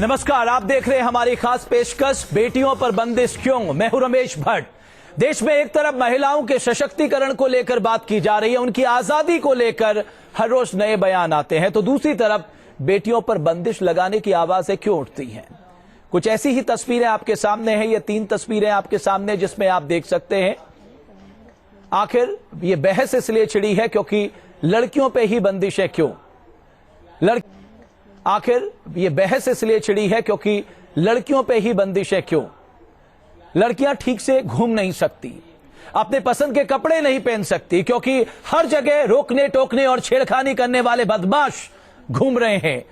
नमस्कार, आप देख रहे हैं हमारी खास पेशकश बेटियों पर बंदिश क्यों। मैं हूं रमेश भट्ट। देश में एक तरफ महिलाओं के सशक्तिकरण को लेकर बात की जा रही है, उनकी आजादी को लेकर हर रोज नए बयान आते हैं, तो दूसरी तरफ बेटियों पर बंदिश लगाने की आवाजें क्यों उठती हैं। कुछ ऐसी ही तस्वीरें आपके सामने हैं। ये 3 तस्वीरें आपके सामने, जिसमें आप देख सकते हैं आखिर ये बहस इसलिए छिड़ी है क्योंकि लड़कियों पे ही बंदिश है क्यों। आखिर ये बहस इसलिए छिड़ी है क्योंकि लड़कियों पे ही बंदिश है क्यों। लड़कियां ठीक से घूम नहीं सकती, अपने पसंद के कपड़े नहीं पहन सकती, क्योंकि हर जगह रोकने टोकने और छेड़खानी करने वाले बदमाश घूम रहे हैं।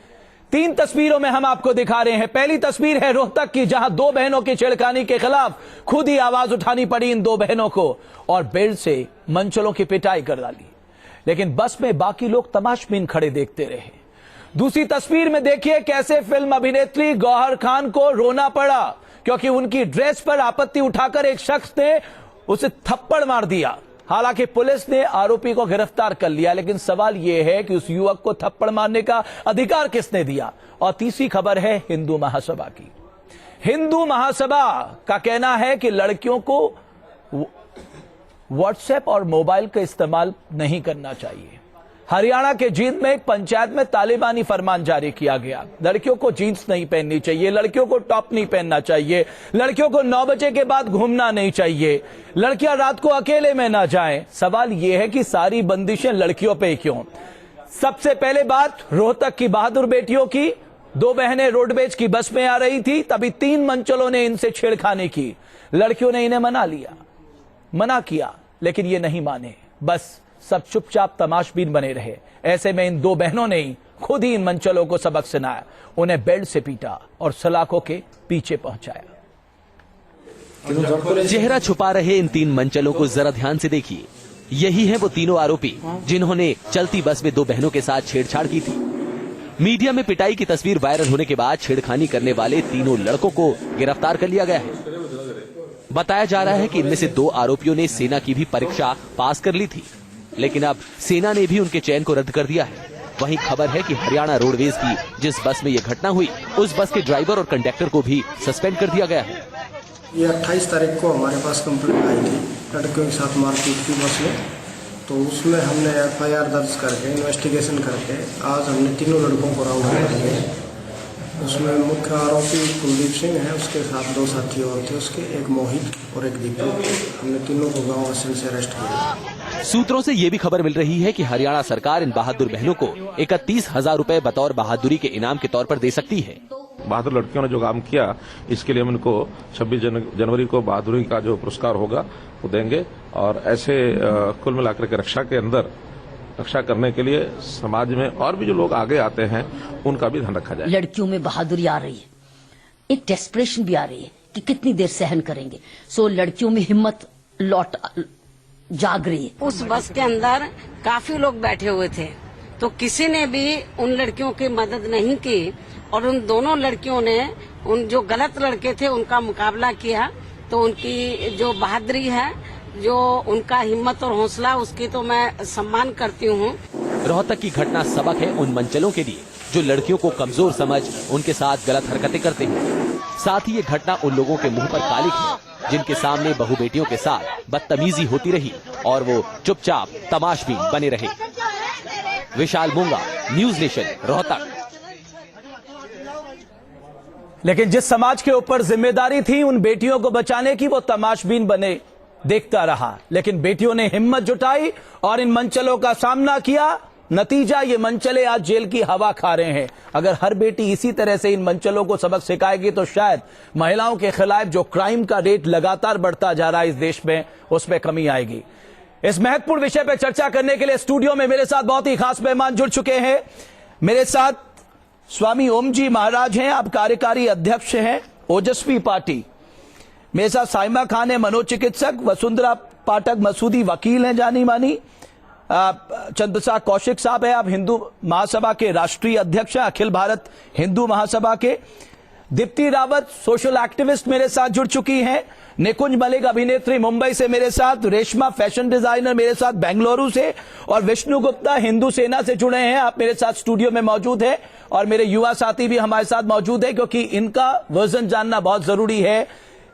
3 तस्वीरों में हम आपको दिखा रहे हैं। पहली तस्वीर है रोहतक की, जहां 2 बहनों की छेड़खानी के खिलाफ खुद ही आवाज उठानी पड़ी इन 2 बहनों को और बेल्ट से मंचलों की पिटाई कर डाली, लेकिन बस में बाकी लोग तमाशबीन खड़े देखते रहे। दूसरी तस्वीर में देखिए कैसे फिल्म अभिनेत्री गौहर खान को रोना पड़ा क्योंकि उनकी ड्रेस पर आपत्ति उठाकर एक शख्स ने उसे थप्पड़ मार दिया। हालांकि पुलिस ने आरोपी को गिरफ्तार कर लिया, लेकिन सवाल यह है कि उस युवक को थप्पड़ मारने का अधिकार किसने दिया। और तीसरी खबर है हिंदू महासभा की। हिंदू महासभा का कहना है कि लड़कियों को व्हाट्सएप और मोबाइल का इस्तेमाल नहीं करना चाहिए। हरियाणा के जींद में एक पंचायत में तालिबानी फरमान जारी किया गया। लड़कियों को जीन्स नहीं पहननी चाहिए, लड़कियों को टॉप नहीं पहनना चाहिए, लड़कियों को 9 बजे के बाद घूमना नहीं चाहिए, लड़कियां रात को अकेले में ना जाएं। सवाल यह है कि सारी बंदिशें लड़कियों पे क्यों। सबसे पहले बात रोहतक की बहादुर बेटियों की। 2 बहनें रोडवेज की बस में आ रही थी, तभी 3 मंचलों ने इनसे छेड़खानी की। लड़कियों ने इन्हें मना किया, लेकिन ये नहीं माने, बस सब चुपचाप तमाशबीन बने रहे। ऐसे में इन 2 बहनों ने खुद ही इन मंचलों को सबक सुनाया, उन्हें बेल्ट से पीटा और सलाखों के पीछे पहुंचाया। चेहरा छुपा रहे इन 3 मंचलों को जरा ध्यान से देखिए। यही है वो तीनों आरोपी जिन्होंने चलती बस में 2 बहनों के साथ छेड़छाड़ की थी। मीडिया में पिटाई की तस्वीर वायरल होने के बाद छेड़खानी करने वाले तीनों लड़कों को गिरफ्तार कर लिया गया है। बताया जा रहा है कि इनमें से 2 आरोपियों ने सेना की भी परीक्षा पास कर ली थी, लेकिन अब सेना ने भी उनके चयन को रद्द कर दिया है। वहीं खबर है कि हरियाणा रोडवेज की जिस बस में यह घटना हुई, उस बस के ड्राइवर और कंडक्टर को भी सस्पेंड कर दिया गया है। ये 28 तारीख को हमारे पास कंप्लेंट आई थी लड़कियों के साथ मारपीट की बस में, तो उसमें हमने FIR दर्ज करके इन्वेस्टिगेशन करके आज हमने तीनों लड़कों को राउंड कर दिए। उसमें मुख्य आरोपी कुलदीप सिंह है, उसके साथ 2 साथी और थे उसके, एक मोहित और एक दीपक। हमने तीनों को गांव असल से अरेस्ट किया। सूत्रों से ये भी खबर मिल रही है कि हरियाणा सरकार इन बहादुर बहनों को 31,000 रुपए बतौर बहादुरी के इनाम के तौर पर दे सकती है। बहादुर लड़कियों ने जो काम किया, इसके लिए हम इनको 26 जनवरी को बहादुरी का जो पुरस्कार होगा वो देंगे। और ऐसे कुल मिलाकर के रक्षा करने के लिए समाज में और भी जो लोग आगे आते हैं उनका भी ध्यान रखा जाए। लड़कियों में बहादुरी आ रही है, एक डेस्परेशन भी आ रही है कि कितनी देर सहन करेंगे। सो लड़कियों में हिम्मत जाग रही है। उस बस के अंदर काफी लोग बैठे हुए थे, तो किसी ने भी उन लड़कियों की मदद नहीं की और उन दोनों लड़कियों ने उन जो गलत लड़के थे उनका मुकाबला किया। तो उनकी जो बहादुरी है, जो उनका हिम्मत और हौसला, उसकी तो मैं सम्मान करती हूँ। रोहतक की घटना सबक है उन मंचलों के लिए जो लड़कियों को कमजोर समझ उनके साथ गलत हरकतें करते हैं। साथ ही ये घटना उन लोगों के मुंह पर कालिक है जिनके सामने बहू बेटियों के साथ बदतमीजी होती रही और वो चुपचाप तमाशबीन बने रहे। विशाल मूंगा, न्यूज नेशन, रोहतक। लेकिन जिस समाज के ऊपर जिम्मेदारी थी उन बेटियों को बचाने की, वो तमाशबीन बने देखता रहा। लेकिन बेटियों ने हिम्मत जुटाई और इन मंचलों का सामना किया। नतीजा, ये मंचले आज जेल की हवा खा रहे हैं। अगर हर बेटी इसी तरह से इन मंचलों को सबक सिखाएगी तो शायद महिलाओं के खिलाफ जो क्राइम का रेट लगातार बढ़ता जा रहा है इस देश में, उसमें कमी आएगी। इस महत्वपूर्ण विषय पर चर्चा करने के लिए स्टूडियो में मेरे साथ बहुत ही खास मेहमान जुड़ चुके हैं। मेरे साथ स्वामी ओम जी महाराज हैं, आप कार्यकारी अध्यक्ष हैं ओजस्वी पार्टी। मेरे साथ साइमा खान है, मनोचिकित्सक। वसुंधरा पाठक मसूदी वकील हैं जानी मानी। चंद्रप्रसाद कौशिक साहब है, आप हिंदू महासभा के राष्ट्रीय अध्यक्ष हैं, अखिल भारत हिंदू महासभा के। दीप्ति रावत सोशल एक्टिविस्ट मेरे साथ जुड़ चुकी हैं, निकुंज मलिक अभिनेत्री मुंबई से मेरे साथ, रेशमा फैशन डिजाइनर मेरे साथ बेंगलुरु से, और विष्णु गुप्ता हिंदू सेना से जुड़े हैं। आप मेरे साथ स्टूडियो में मौजूद हैं और मेरे युवा साथी भी हमारे साथ मौजूद है, क्योंकि इनका वर्जन जानना बहुत जरूरी है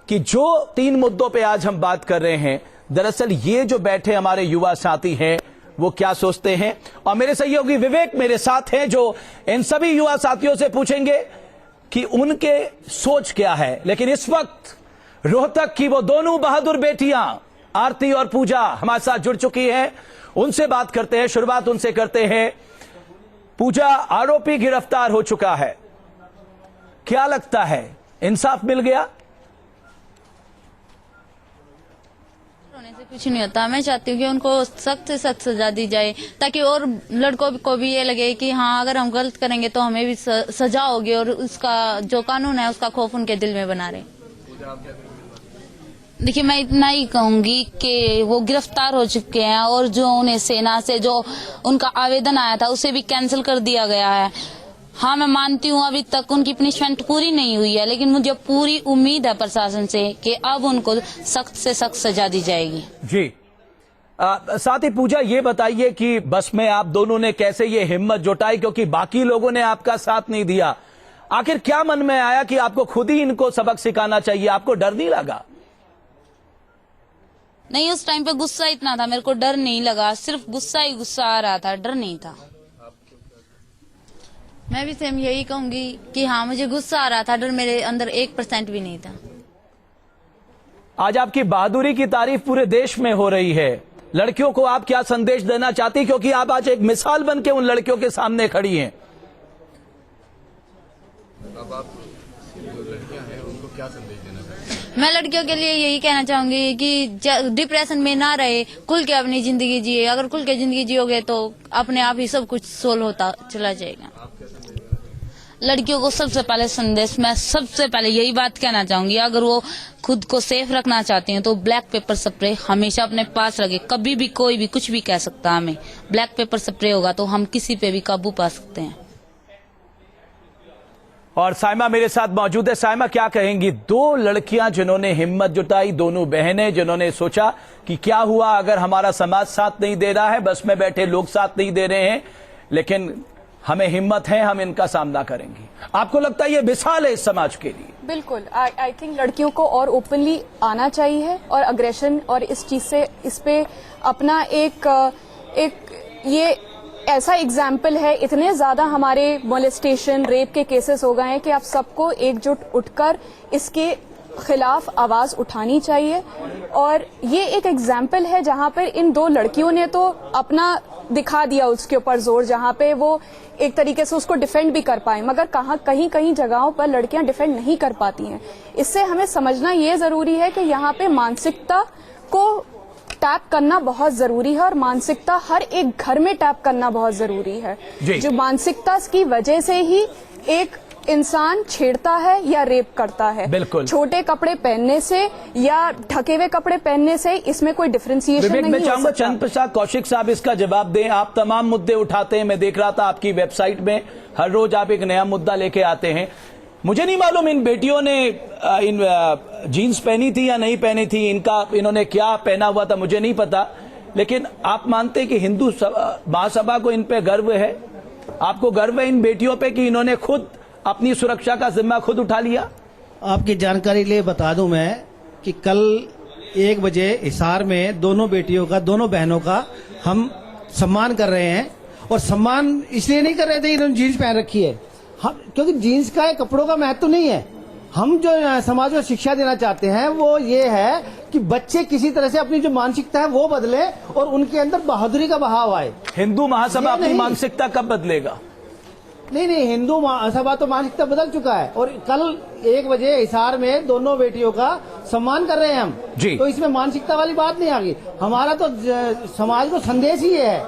कि जो 3 मुद्दों पे आज हम बात कर रहे हैं, दरअसल ये जो बैठे हमारे युवा साथी हैं वो क्या सोचते हैं। और मेरे सहयोगी विवेक मेरे साथ हैं, जो इन सभी युवा साथियों से पूछेंगे कि उनके सोच क्या है। लेकिन इस वक्त रोहतक की वो दोनों बहादुर बेटियां आरती और पूजा हमारे साथ जुड़ चुकी हैं, उनसे बात करते हैं। शुरुआत उनसे करते हैं। पूजा, आरोपी गिरफ्तार हो चुका है, क्या लगता है इंसाफ मिल गया? होने से कुछ नहीं होता। मैं चाहती हूँ कि उनको सख्त से सख्त सजा दी जाए, ताकि और लड़कों को भी ये लगे कि हाँ, अगर हम गलत करेंगे तो हमें भी सजा होगी, और उसका जो कानून है उसका खौफ उनके दिल में बना रहे। देखिए, मैं इतना ही कहूंगी कि वो गिरफ्तार हो चुके हैं, और जो उन्हें सेना से जो उनका आवेदन आया था उसे भी कैंसिल कर दिया गया है। हाँ, मैं मानती हूँ अभी तक उनकी पनिशमेंट पूरी नहीं हुई है, लेकिन मुझे पूरी उम्मीद है प्रशासन से कि अब उनको सख्त से सख्त सजा दी जाएगी। जी, साथ ही पूजा ये बताइए कि बस में आप दोनों ने कैसे ये हिम्मत जुटाई, क्योंकि बाकी लोगों ने आपका साथ नहीं दिया। आखिर क्या मन में आया कि आपको खुद ही इनको सबक सिखाना चाहिए? आपको डर नहीं लगा? नहीं, उस टाइम पे गुस्सा इतना था, मेरे को डर नहीं लगा, सिर्फ गुस्सा ही गुस्सा आ रहा था, डर नहीं था। मैं भी सेम यही कहूंगी कि हाँ, मुझे गुस्सा आ रहा था, डर मेरे अंदर 1% भी नहीं था। आज आपकी बहादुरी की तारीफ पूरे देश में हो रही है। लड़कियों को आप क्या संदेश देना चाहती, क्योंकि आप आज एक मिसाल बन के उन लड़कियों के सामने खड़ी हैं? अब आप जो लड़कियां हैं उनको क्या संदेश देना चाहते हैं? मैं लड़कियों के लिए यही कहना चाहूंगी कि डिप्रेशन में ना रहे, खुल के अपनी जिंदगी जिए। अगर खुल के जिंदगी जियोगे तो अपने आप ही सब कुछ सोल्व होता चला जाएगा। लड़कियों को सबसे पहले संदेश, मैं सबसे पहले यही बात कहना चाहूंगी, अगर वो खुद को सेफ रखना चाहती हैं तो ब्लैक पेपर स्प्रे हमेशा अपने पास रखे। कभी भी कोई भी कुछ भी कह सकता है हमें, ब्लैक पेपर स्प्रे होगा तो हम किसी पे भी काबू पा सकते हैं। और साइमा मेरे साथ मौजूद है। साइमा, क्या कहेंगी? 2 लड़कियां जिन्होंने हिम्मत जुटाई, दोनों बहनें जिन्होंने सोचा कि क्या हुआ अगर हमारा समाज साथ नहीं दे रहा है, बस में बैठे लोग साथ नहीं दे रहे हैं, लेकिन हमें हिम्मत है, हम इनका सामना करेंगे। आपको लगता है ये मिसाल है इस समाज के लिए? बिल्कुल, आई थिंक लड़कियों को और ओपनली आना चाहिए, और अग्रेशन और इस चीज से इस पे अपना एक ये ऐसा एग्जाम्पल है। इतने ज्यादा हमारे मोलेस्टेशन, रेप के केसेस हो गए हैं कि आप सबको एकजुट उठकर इसके खिलाफ आवाज उठानी चाहिए। और ये एक एग्जाम्पल है जहां पर इन 2 लड़कियों ने तो अपना दिखा दिया उसके ऊपर जोर, जहां पे वो एक तरीके से उसको डिफेंड भी कर पाए, मगर कहीं जगहों पर लड़कियां डिफेंड नहीं कर पाती हैं। इससे हमें समझना ये जरूरी है कि यहाँ पे मानसिकता को टैप करना बहुत जरूरी है, और मानसिकता हर एक घर में टैप करना बहुत जरूरी है। जो मानसिकता की वजह से ही एक इंसान छेड़ता है या रेप करता है। बिल्कुल, छोटे कपड़े पहनने से या ढके हुए कपड़े पहनने से इसमें कोई डिफरेंशिएशन नहीं मैं चाहूंगा हो सकता। चंद प्रसाद कौशिक साहब इसका जवाब दें। आप तमाम मुद्दे उठाते हैं, मैं देख रहा था आपकी वेबसाइट में हर रोज आप एक नया मुद्दा लेके आते हैं। मुझे नहीं मालूम इन बेटियों ने इन जीन्स पहनी थी या नहीं पहनी थी, इन्होंने क्या पहना हुआ था मुझे नहीं पता, लेकिन आप मानते हैं कि हिंदू महासभा को इन पे गर्व है? आपको गर्व है इन बेटियों पे कि इन्होंने खुद अपनी सुरक्षा का जिम्मा खुद उठा लिया? आपकी जानकारी लिए बता दूं मैं कि कल 1 बजे हिसार में दोनों बेटियों का, दोनों बहनों का हम सम्मान कर रहे हैं। और सम्मान इसलिए नहीं कर रहे थे इन्होंने जीन्स पहन रखी है, हम क्योंकि जीन्स का कपड़ों का महत्व नहीं है। हम जो समाज में शिक्षा देना चाहते हैं वो ये है कि बच्चे किसी तरह से अपनी जो मानसिकता है वो बदले और उनके अंदर बहादुरी का बहाव आए। हिंदू महासभा अपनी मानसिकता कब बदलेगा? नहीं, हिंदू महासभा तो मानसिकता बदल चुका है, और कल 1 बजे हिसार में दोनों बेटियों का सम्मान कर रहे हैं हम जी। तो इसमें मानसिकता वाली बात नहीं आ गई। हमारा तो समाज को संदेश ही है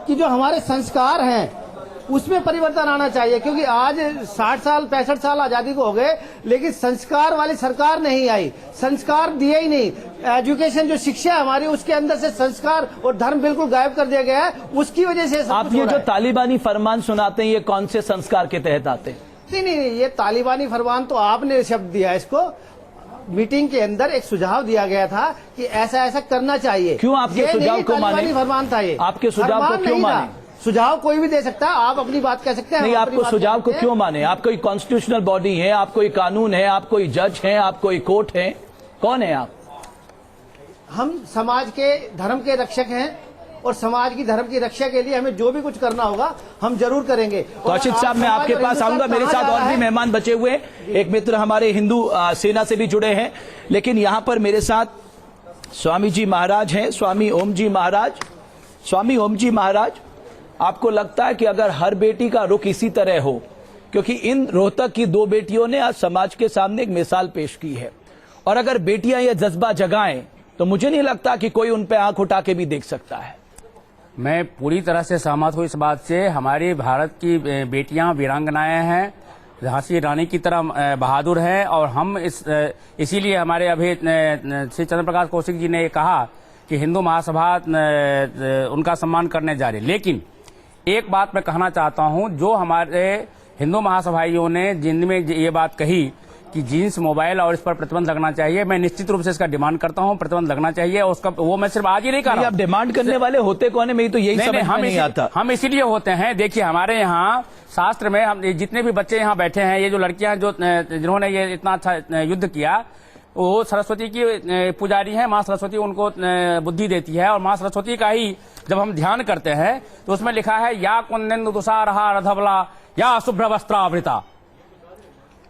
कि जो हमारे संस्कार हैं उसमें परिवर्तन आना चाहिए, क्योंकि आज 60 साल 65 साल आजादी को हो गए, लेकिन संस्कार वाली सरकार नहीं आई, संस्कार दिए ही नहीं। एजुकेशन जो शिक्षा है हमारी, उसके अंदर से संस्कार और धर्म बिल्कुल गायब कर दिया गया है, उसकी वजह से आप ये जो तालिबानी फरमान सुनाते हैं ये कौन से संस्कार के तहत आते हैं? नहीं, ये तालिबानी फरमान तो आपने शब्द दिया इसको। मीटिंग के अंदर एक सुझाव दिया गया था कि ऐसा ऐसा करना चाहिए। क्यों आपके सुझाव को माने? तालिबानी फरमान था ये। आपके सुझाव को क्यों माने? सुझाव कोई भी दे सकता है, आप अपनी बात कह सकते हैं। नहीं, आपको सुझाव को क्यों माने? आप कोई कॉन्स्टिट्यूशनल बॉडी है, आप कोई कानून है, आप कोई जज हैं, आप कोई कोर्ट हैं, कौन है आप? हम समाज के धर्म के रक्षक हैं और समाज की धर्म की रक्षा के लिए हमें जो भी कुछ करना होगा हम जरूर करेंगे। कौशिक साहब, मैं आपके पास आऊंगा। मेरे साथ और भी मेहमान बचे हुए हैं। एक मित्र हमारे हिंदू सेना से भी जुड़े हैं, लेकिन यहां पर मेरे साथ स्वामी जी महाराज हैं, स्वामी ओम जी महाराज। स्वामी ओम जी महाराज, आपको लगता है कि अगर हर बेटी का रुख इसी तरह हो, क्योंकि इन रोहतक की 2 बेटियों ने आज समाज के सामने एक मिसाल पेश की है, और अगर बेटियां ये जज्बा जगाएं तो मुझे नहीं लगता कि कोई उन पे आंख उठा के भी देख सकता है। मैं पूरी तरह से सहमत हूँ इस बात से। हमारी भारत की बेटियां वीरांगनाएं हैं, झांसी रानी की तरह बहादुर हैं, और हम इसीलिए हमारे अभी श्री चंद्र प्रकाश कौशिक जी ने कहा कि हिंदू महासभा उनका सम्मान करने जा रही। लेकिन एक बात मैं कहना चाहता हूं, जो हमारे हिंदू महासभाइयों ने जिनमें ये बात कही कि जीन्स मोबाइल और इस पर प्रतिबंध लगना चाहिए, मैं निश्चित रूप से इसका डिमांड करता हूं, प्रतिबंध लगना चाहिए। और उसका वो मैं सिर्फ आज ही नहीं कर रहा हूं। आप डिमांड करने वाले होते कौन है? मेरी तो यही समझ में नहीं आता। हम इसीलिए होते हैं, देखिए हमारे यहाँ शास्त्र में हम जितने भी बच्चे यहाँ बैठे हैं, ये जो लड़कियां जो जिन्होंने ये इतना अच्छा युद्ध किया, वो सरस्वती की पुजारी हैं। माँ सरस्वती उनको बुद्धि देती है, और माँ सरस्वती का ही जब हम ध्यान करते हैं तो उसमें लिखा है या कुंदेन्दु तुषारहा रथबला या शुभ्र वस्त्रावृता।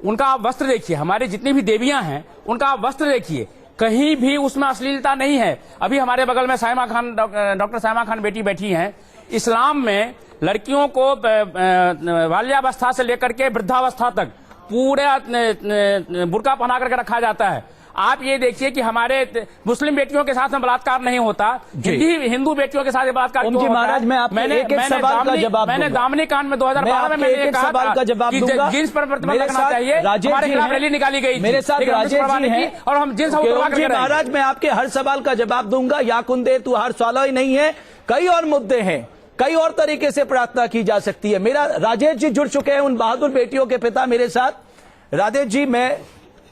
उनका वस्त्र देखिए, हमारे जितनी भी देवियां हैं उनका वस्त्र देखिए, कहीं भी उसमें अश्लीलता नहीं है। अभी हमारे बगल में साइमा खान, डॉक्टर साइमा खान बेटी बैठी हैं। इस्लाम में लड़कियों को बाल्यावस्था से लेकर के वृद्धावस्था तक पूरा बुर्का पहना करके रखा जाता है। आप ये देखिए कि हमारे मुस्लिम बेटियों के साथ में बलात्कार नहीं होता, हिंदू बेटियों के साथ बलात्कार क्यों होता महाराज, मैं आपको एक सवाल का जवाब मैंने दामिनी कांड में 2012 में मैंने कहा था कि जींस पर प्रतिबंध लगना चाहिए। हमारे खिलाफ रैली निकाली गई, मेरे साथ राजेश जी हैं, और हम जींस महाराज, मैं आपके हर सवाल का जवाब दूंगा। या कुंदे तू हर सवाल ही नहीं है, कई और मुद्दे हैं, कई और तरीके से प्रार्थना की जा सकती है। मेरा राजेश जी जुड़ चुके हैं, उन बहादुर बेटियों के पिता मेरे साथ। राजेश जी,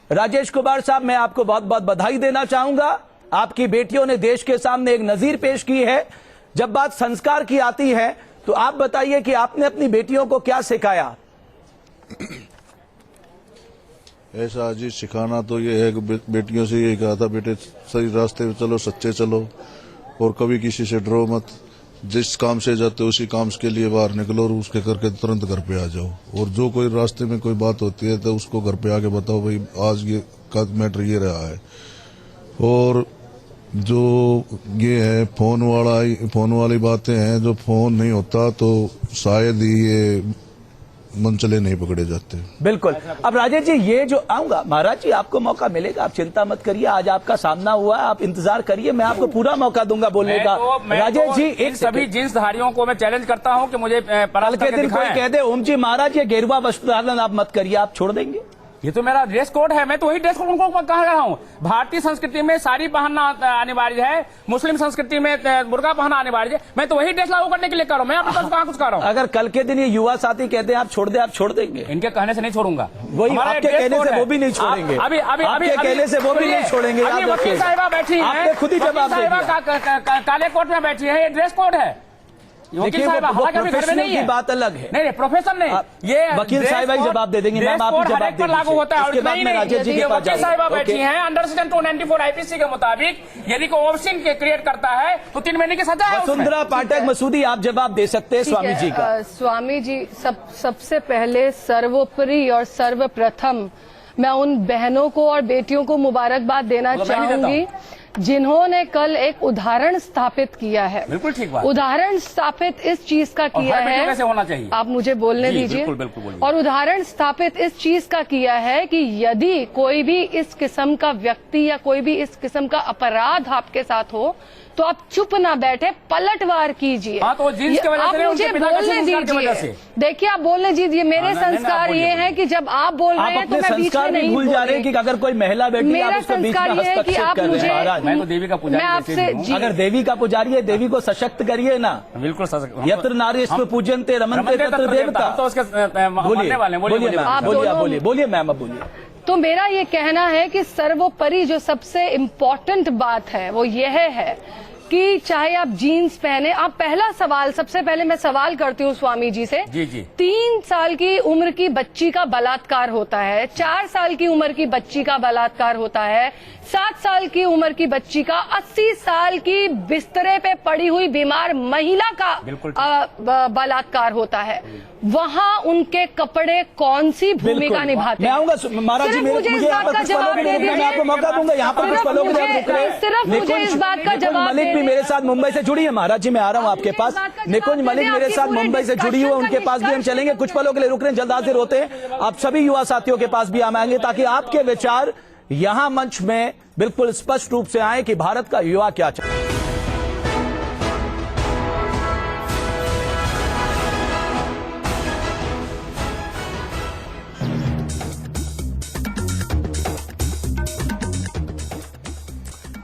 राजेश कुमार साहब, मैं आपको बहुत बहुत बधाई देना चाहूंगा। आपकी बेटियों ने देश के सामने एक नजीर पेश की है। जब बात संस्कार की आती है तो आप बताइए कि आपने अपनी बेटियों को क्या सिखाया? ऐसा जी सिखाना तो ये है कि बेटियों से ये कहा था, बेटे सही रास्ते पे चलो, सच्चे चलो, और कभी किसी से डरो मत। जिस काम से जाते हो उसी काम के लिए बाहर निकलो, और उसके करके तुरंत घर पे आ जाओ। और जो कोई रास्ते में कोई बात होती है तो उसको घर पे आके बताओ, भाई आज ये का मैटर ये रहा है। और जो ये है फोन वाली बातें हैं, जो फोन नहीं होता तो शायद ही ये मनचले नहीं पकड़े जाते। बिल्कुल। अब राजेश जी, ये जो आऊंगा, महाराज जी आपको मौका मिलेगा, आप चिंता मत करिए। आज आपका सामना हुआ, आप इंतजार करिए, मैं आपको पूरा मौका दूंगा बोलने का। राजेश जी, एक सभी जींसधारियों को मैं चैलेंज करता हूं कि मुझे कल के दिन कोई कह दे ओम जी महाराज ये गेरुआ वस्त्र धारण आप मत करिए, आप छोड़ देंगे? ये तो मेरा ड्रेस कोड है, मैं तो वही ड्रेस कोड उनको कह रहा हूँ। भारतीय संस्कृति में साड़ी पहनना अनिवार्य है, मुस्लिम संस्कृति में बुर्का पहनना अनिवार्य है। मैं तो वही ड्रेस लागू करने के लिए कर रहा हूँ, मैं अपने पास कहाँ कुछ कर रहा हूँ। अगर कल के दिन ये युवा साथी कहते हैं आप छोड़ दे, आप छोड़ देंगे? इनके कहने से नहीं छोड़ूंगा, वही आपके कहने से वो भी नहीं छोड़ेंगे। अभी कहने से वो भी नहीं छोड़ेंगे। वकील साहिबा बैठी है, खुद ही जवाब काले कोट में बैठी है, ये ड्रेस कोड है। वकील साहिबा हालांकि घर में नहीं है, बात अलग है। नहीं प्रोफेशन नहीं, ये वकील साहिबा ही जवाब दे देंगे। मैम आप जवाब दे लागू होता है। उसके बाद में राजेश जी के पास वकील साहिबा बैठी हैं, अंडर सेक्शन 294 आईपीसी के मुताबिक यदि कोई ऑप्शन क्रिएट करता है तो 3 महीने की सजा है। वसुंधरा पाठक मसूदी, आप जवाब दे सकते हैं स्वामी जी का। स्वामी जी, सबसे पहले सर्वोपरि और सर्वप्रथम मैं उन बहनों को और बेटियों को मुबारकबाद देना चाहूंगी जिन्होंने कल एक उदाहरण स्थापित किया है। बिल्कुल ठीक बात। उदाहरण स्थापित इस चीज का किया है, कैसे होना चाहिए, आप मुझे बोलने दीजिए। और उदाहरण स्थापित इस चीज का किया है कि यदि कोई भी इस किस्म का व्यक्ति या कोई भी इस किस्म का अपराध आपके साथ हो तो आप चुप ना बैठे, पलटवार कीजिए। हाँ, तो जीन्स की वजह से आप नहीं, मुझे उनके पिता के बोलने संस्कार की वजह दीजिए। से। देखिए, आप बोलने दीजिए। मेरे संस्कार ये है कि जब आप बोल रहे हैं तो मैं बीच में नहीं भूल जा रहे हैं कि अगर कोई महिला बेटी मेरा आप उसको बीच में संस्कार ये है कि हस्तक्षेप आप कर रहे मुझे, हैं। महाराज, मैं तो देवी का पुजारी मैं वैसे भी आपसे हूँ। जी, अगर देवी का पुजारी है, देवी को सशक्त करिए ना। बिल्कुल यत्र नारीस्व पूजन्ते रमन्ते तत्र देवता। तो उसके मानने वाले हैं। बोलिए बोलिए मैम, अब बोलिए। तो मेरा ये कहना है कि सर्वोपरि जो सबसे इम्पोर्टेंट बात है वो यह है कि चाहे आप जीन्स पहने, आप पहला सवाल, सबसे पहले मैं सवाल करती हूँ स्वामी जी से। जी। 3 साल की उम्र की बच्ची का बलात्कार होता है, 4 साल की उम्र की बच्ची का बलात्कार होता है, 7 साल की उम्र की बच्ची का, 80 साल की बिस्तरे पे पड़ी हुई बीमार महिला का बलात्कार होता है। वहाँ उनके कपड़े कौन सी भूमिका निभाते हैं? मैं आऊंगा महाराज जी, मुझे यहाँ पर कुछ पलों के लिए मैं आपको मौका दूंगा। यहाँ पर कुछ पलों के लिए सिर्फ मुझे इस बात का जवाब मलिक भी मेरे साथ मुंबई से जुड़ी है। महाराज जी, मैं आ रहा हूँ आपके पास। निकुंज मलिक मेरे साथ मुंबई से जुड़ी हुई है, उनके पास भी हम चलेंगे। कुछ पलों के लिए रुक रहे हैं, जल्द हाजिर होते हैं। आप सभी युवा साथियों के पास भी हम आएंगे ताकि आपके विचार यहां मंच में बिल्कुल स्पष्ट रूप से आए कि भारत का युवा क्या चाहता है।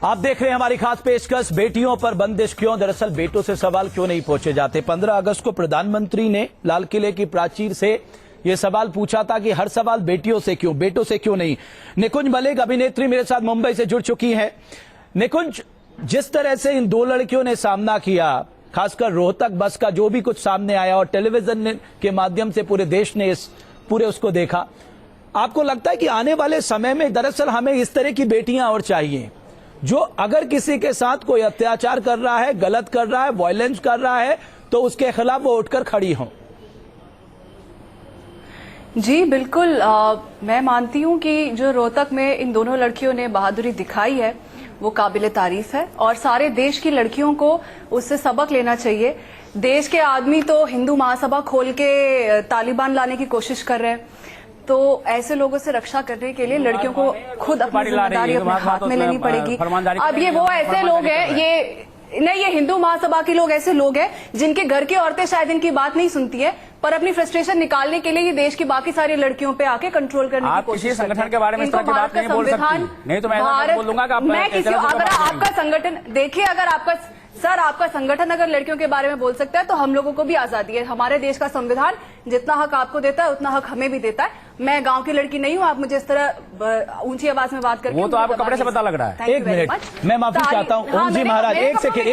आप देख रहे हैं हमारी खास पेशकश, बेटियों पर बंदिश क्यों? दरअसल बेटों से सवाल क्यों नहीं पूछे जाते? 15 अगस्त को प्रधानमंत्री ने लाल किले की प्राचीर से यह सवाल पूछा था कि हर सवाल बेटियों से क्यों, बेटों से क्यों नहीं। निकुंज मलिक अभिनेत्री मेरे साथ मुंबई से जुड़ चुकी हैं। निकुंज, जिस तरह से इन 2 लड़कियों ने सामना किया, खासकर रोहतक बस का जो भी कुछ सामने आया और टेलीविजन के माध्यम से पूरे देश ने पूरे उसको देखा, आपको लगता है कि आने वाले समय में दरअसल हमें इस तरह की बेटियां और चाहिए जो अगर किसी के साथ कोई अत्याचार कर रहा है, गलत कर रहा है, वायलेंस कर रहा है, तो उसके खिलाफ वो उठकर खड़ी हों? जी बिल्कुल, मैं मानती हूँ कि जो रोहतक में इन दोनों लड़कियों ने बहादुरी दिखाई है वो काबिले तारीफ है और सारे देश की लड़कियों को उससे सबक लेना चाहिए। देश के आदमी तो हिंदू महासभा खोल के तालिबान लाने की कोशिश कर रहे हैं, तो ऐसे लोगों से रक्षा करने के लिए लड़कियों को खुद अपनी जिम्मेदारी अपने हाथ में लेनी पड़ेगी। अब ये वो ऐसे लोग हैं, ये हिंदू महासभा के लोग ऐसे लोग हैं जिनके घर की औरतें शायद इनकी बात नहीं सुनती है, पर अपनी फ्रस्ट्रेशन निकालने के लिए ये देश की बाकी सारी लड़कियों पे आके कंट्रोल करने की कोशिश करते हैं। संगठन के बारे में इस तरह की बात नहीं बोल सकती। नहीं तो मैं बोलूंगा कि मैं किसी, अगर आपका संगठन देखिए, अगर आपका सर आपका संगठन अगर लड़कियों के बारे में बोल सकता है तो हम लोगों को भी आजादी है। हमारे देश का संविधान जितना हक आपको देता है उतना हक हमें भी देता है। मैं गांव की लड़की नहीं हूं, आप मुझे इस तरह ऊंची आवाज में बात करके वो तो आपको कपड़े से पता लग रहा है। एक मिनट, मैं माफी चाहता हूं ओम जी महाराज, एक सेकेंड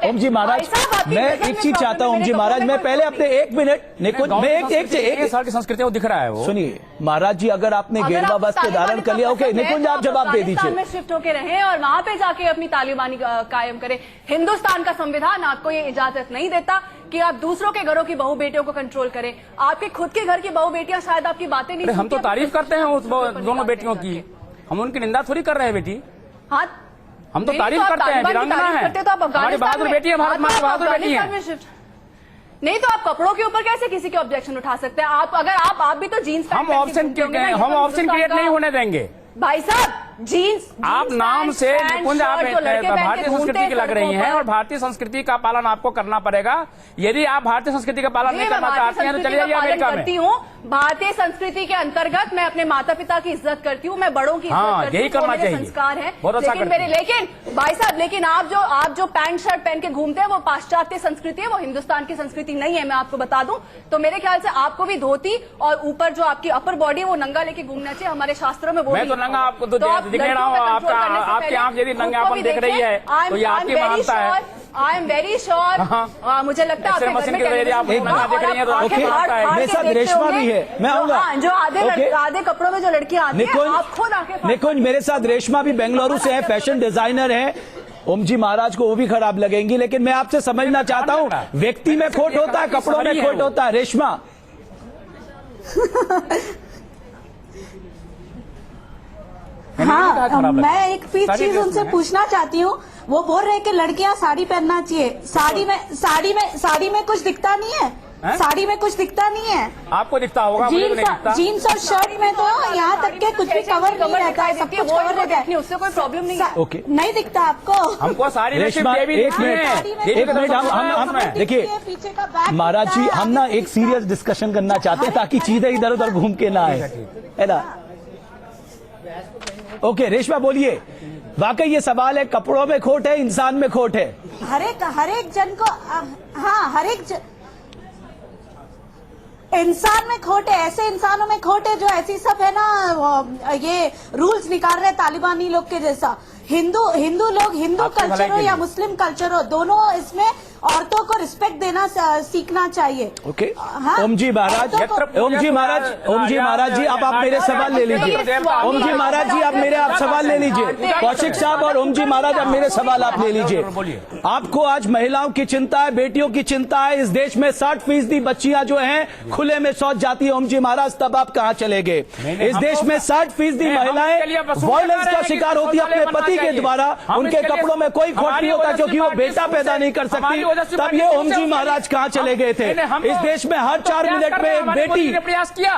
ओम जी महाराज, मैं एक चीज चाहता हूं ओम जी महाराज, मैं पहले अपने 1 मिनट निकुंज, मैं एक साल की संस्कृति वो दिख रहा है। वो सुनिए महाराज जी, अगर आपने गेरुआ वस्त्र धारण कर लिया, ओके निकुंज आप जवाब दे दीजिए। में शिफ्ट होके रहे और वहां पे जाके अपनी तालिबानी कायम करें। हिंदुस्तान का संविधान आपको ये इजाजत नहीं देता कि आप दूसरों के घरों की बहू बेटियों को कंट्रोल करें। आपके खुद के घर की बहू बेटियां शायद आपकी बातें नहीं सुनती। हम तो तारीफ करते हैं उस दोनों बेटियों की, हम उनकी निंदा थोड़ी कर रहे हैं बेटी। हाँ, हम तो तारीफ करते हैं, वीरांगना है, हमारी बहादुर बेटी है, भारत माँ की बहादुर बेटी है। नहीं तो आप कपड़ों के ऊपर कैसे किसी के ऑब्जेक्शन उठा सकते हैं? आप अगर आप भी तो जीन्स हम ऑप्शन क्रिएट नहीं होने देंगे भाई साहब। जीन्स आप नाम से निकुंज, आप भारतीय संस्कृति की लग रही हैं और भारतीय संस्कृति का पालन आपको करना पड़ेगा। यदि आप भारतीय संस्कृति का पालन नहीं करना चाहते हैं तो चलिए जाइए अमेरिका में। भारतीय संस्कृति के अंतर्गत मैं अपने माता पिता की इज्जत करती हूँ, मैं बड़ों की इज्जत करती हूँ, यही करना चाहिए, संस्कार है। लेकिन भाई साहब, लेकिन आप जो पैंट शर्ट पहन के घूमते हैं वो पाश्चात्य संस्कृति है, वो हिंदुस्तान की संस्कृति नहीं है, मैं आपको बता दूं। तो मेरे ख्याल से आपको भी धोती और ऊपर जो आपकी अपर बॉडी है वो नंगा लेके घूमना चाहिए। हमारे शास्त्रों में वो नंगा आपको तो दिख रहा हूँ, आपकी आंख यदि नंगापन देख रही है तो ये आपकी मानता है। आई एम वेरी श्योर, मुझे लगता है मेरे साथ रेशमा भी है, मैं आऊंगा। जो आधे कपड़ों में जो लड़कियां आती हैं, आप खुद आके निकुंज मेरे साथ रेशमा भी बेंगलुरु से है, फैशन डिजाइनर है। ओम जी महाराज को वो भी खराब लगेंगी, लेकिन मैं आपसे समझना चाहता हूँ, व्यक्ति में खोट होता है, कपड़ों में खोट होता है। रेशमा हाँ, मैं एक चीज उनसे पूछना चाहती हूँ। वो बोल रहे हैं कि लड़कियां साड़ी पहनना चाहिए, साड़ी में कुछ दिखता नहीं है। साड़ी में कुछ दिखता नहीं है। आपको दिखता होगा, मुझे नहीं दिखता। जीन्स और शर्ट में तो यहाँ तक के कुछ भी कवर नहीं रहता है, सब कुछ कवर रहता है, उससे कोई प्रॉब्लम नहीं है। ओके, नहीं दिखता आपको? हमको सारी रेशमा, एक मिनट हम देखिए महाराज जी, हम ना एक सीरियस डिस्कशन करना चाहते हैं ताकि चीजें इधर उधर घूम के ना आए, है ना। ओके रेशमा बोलिए, वाकई ये सवाल है, कपड़ों में खोट है, इंसान में खोट है? हर एक जन को, हाँ हर एक इंसान में खोट है, ऐसे इंसानों में खोट है जो ऐसी सब है ना, ये रूल्स निकाल रहे तालिबानी लोग के जैसा। हिंदू लोग, हिंदू कल्चर हो या मुस्लिम कल्चर हो, दोनों इसमें औरतों को रिस्पेक्ट देना सीखना चाहिए। ओके, ओम जी महाराज, ओम जी महाराज जी, अब आप मेरे सवाल ले लीजिए। ओम जी महाराज जी, आप मेरे सवाल ले लीजिए। कौशिक साहब और ओम जी महाराज, अब मेरे सवाल आप ले लीजिए। आपको आज महिलाओं की चिंता है, बेटियों की चिंता है। इस देश में 60% बच्चियां जो हैं खुले में शौच जाती है। ओम जी महाराज, तब आप कहां चले गए? इस देश में 60% महिलाएं वायलेंस का शिकार होती है अपने पति के द्वारा। उनके कपड़ों में कोई खोट नहीं होता क्योंकि वो बेटा पैदा नहीं कर सकती। तब ये ओम जी महाराज कहां चले गए थे? इस देश में हर 4 मिनट में एक बेटी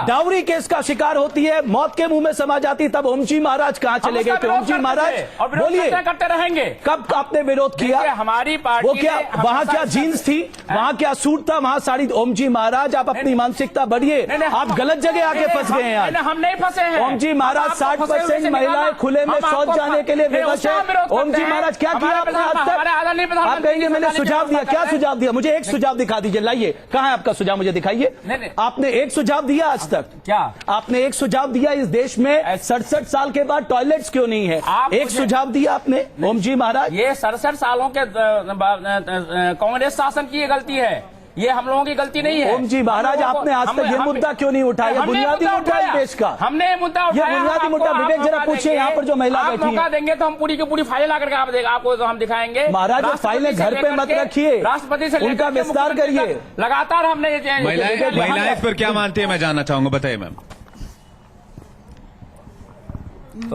डाउरी केस का शिकार होती है, मौत के मुंह में समा जाती, तब ओम जी महाराज कहां चले गए थे? ओम जी महाराज बोलिए, करते रहेंगे। कब आपने विरोध किया? हमारी पार्टी, वो क्या वहां क्या जीन्स थी, वहां क्या सूट था, वहां साड़ी? ओम जी महाराज, आप अपनी मानसिकता बढ़िए, आप गलत जगह आके फंस गए हैं आज। हम नहीं फंसे हैं। ओम जी महाराज, 60% महिलाएं खुले में शौच जाने के लिए विवश है। ओम जी महाराज, क्या किया आपने आज तक? आप कहेंगे मैंने सुझाव दिया, क्या सुझाव दिया? मुझे एक सुझाव दिखा दीजिए, लाइए, कहां है आपका सुझाव, मुझे दिखाइए। आपने एक सुझाव दिया आज तक? क्या आपने एक सुझाव दिया? इस देश में 67 साल के बाद टॉयलेट्स क्यों नहीं है? एक सुझाव दिया आपने ओम जी महाराज? ये 67 सालों के कांग्रेस शासन की ये गलती है, ये हम लोगों की गलती नहीं है। ओम जी महाराज, आपने आज तक ये मुद्दा क्यों नहीं उठाया? बुनियादी मुद्दा है देश का, हमने मुद्दा उठाया। ये बुनियादी मुद्दा। विवेक जरा पूछिए यहाँ पर जो महिला बैठी है। मौका देंगे तो हम पूरी की पूरी फाइल आकर आपको तो हम दिखाएंगे। महाराज, फाइलें घर पे मत रखिए, राष्ट्रपति से उनका विस्तार करिए। लगातार हमने महिलाएं इस पर क्या मानती है, मैं जानना चाहूंगा, बताइए मैम।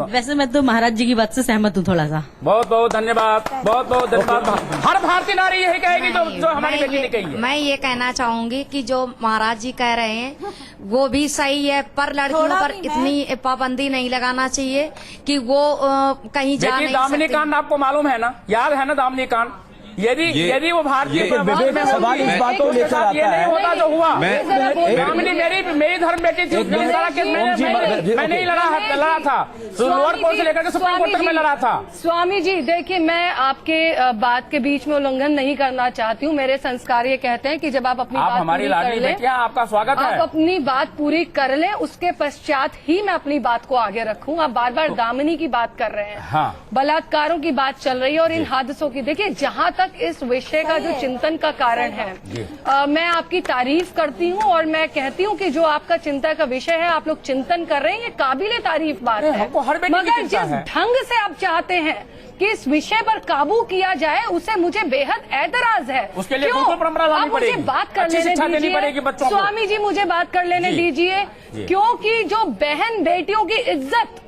वैसे मैं तो महाराज जी की बात से सहमत हूँ थोड़ा सा। बहुत बहुत धन्यवाद, बहुत बहुत धन्यवाद। हर भारतीय नारी यही कहेगी जो हमारी बेटी ने कही है। मैं ये कहना चाहूंगी कि जो महाराज जी कह रहे हैं वो भी सही है, पर लड़कियों पर इतनी पाबंदी नहीं लगाना चाहिए कि वो कहीं जा नहीं सकती। दामिनी कांड आपको मालूम है ना, याद है ना दामिनी कांड? यदि वो भारतीय सवाल इस बात को लेकर आता ये नहीं होता जो हुआ। दामिनी मेरी धर्म बेटी थी, मैं नहीं लड़ा था, लोअर कोर्ट से लेकर के सुप्रीम कोर्ट तक में लड़ा था। स्वामी जी देखिए, मैं आपके बात के बीच में उल्लंघन नहीं करना चाहती हूँ। मेरे संस्कार ये कहते हैं कि जब आप अपनी बात हमारी लाडली बेटियां, आपका स्वागत है, आप अपनी बात पूरी कर लें, उसके पश्चात ही मैं अपनी बात को आगे रखूं। आप बार बार दामिनी की बात कर रहे हैं, बलात्कारों की बात चल रही है और इन हादसों की। देखिए, जहां तक इस विषय का जो चिंतन का कारण है, मैं आपकी तारीफ करती हूं और मैं कहती हूं कि जो आपका चिंता का विषय है, आप लोग चिंतन कर रहे हैं, ये काबिले तारीफ बात है। मगर जिस ढंग से आप चाहते हैं कि इस विषय पर काबू किया जाए, उसे मुझे बेहद ऐतराज है। उसके लिए गुरुकुल परंपरा लानी पड़ेगी, मुझे बात कर लेने दीजिए स्वामी जी, मुझे बात कर लेने दीजिए। क्योंकि जो बहन बेटियों की इज्जत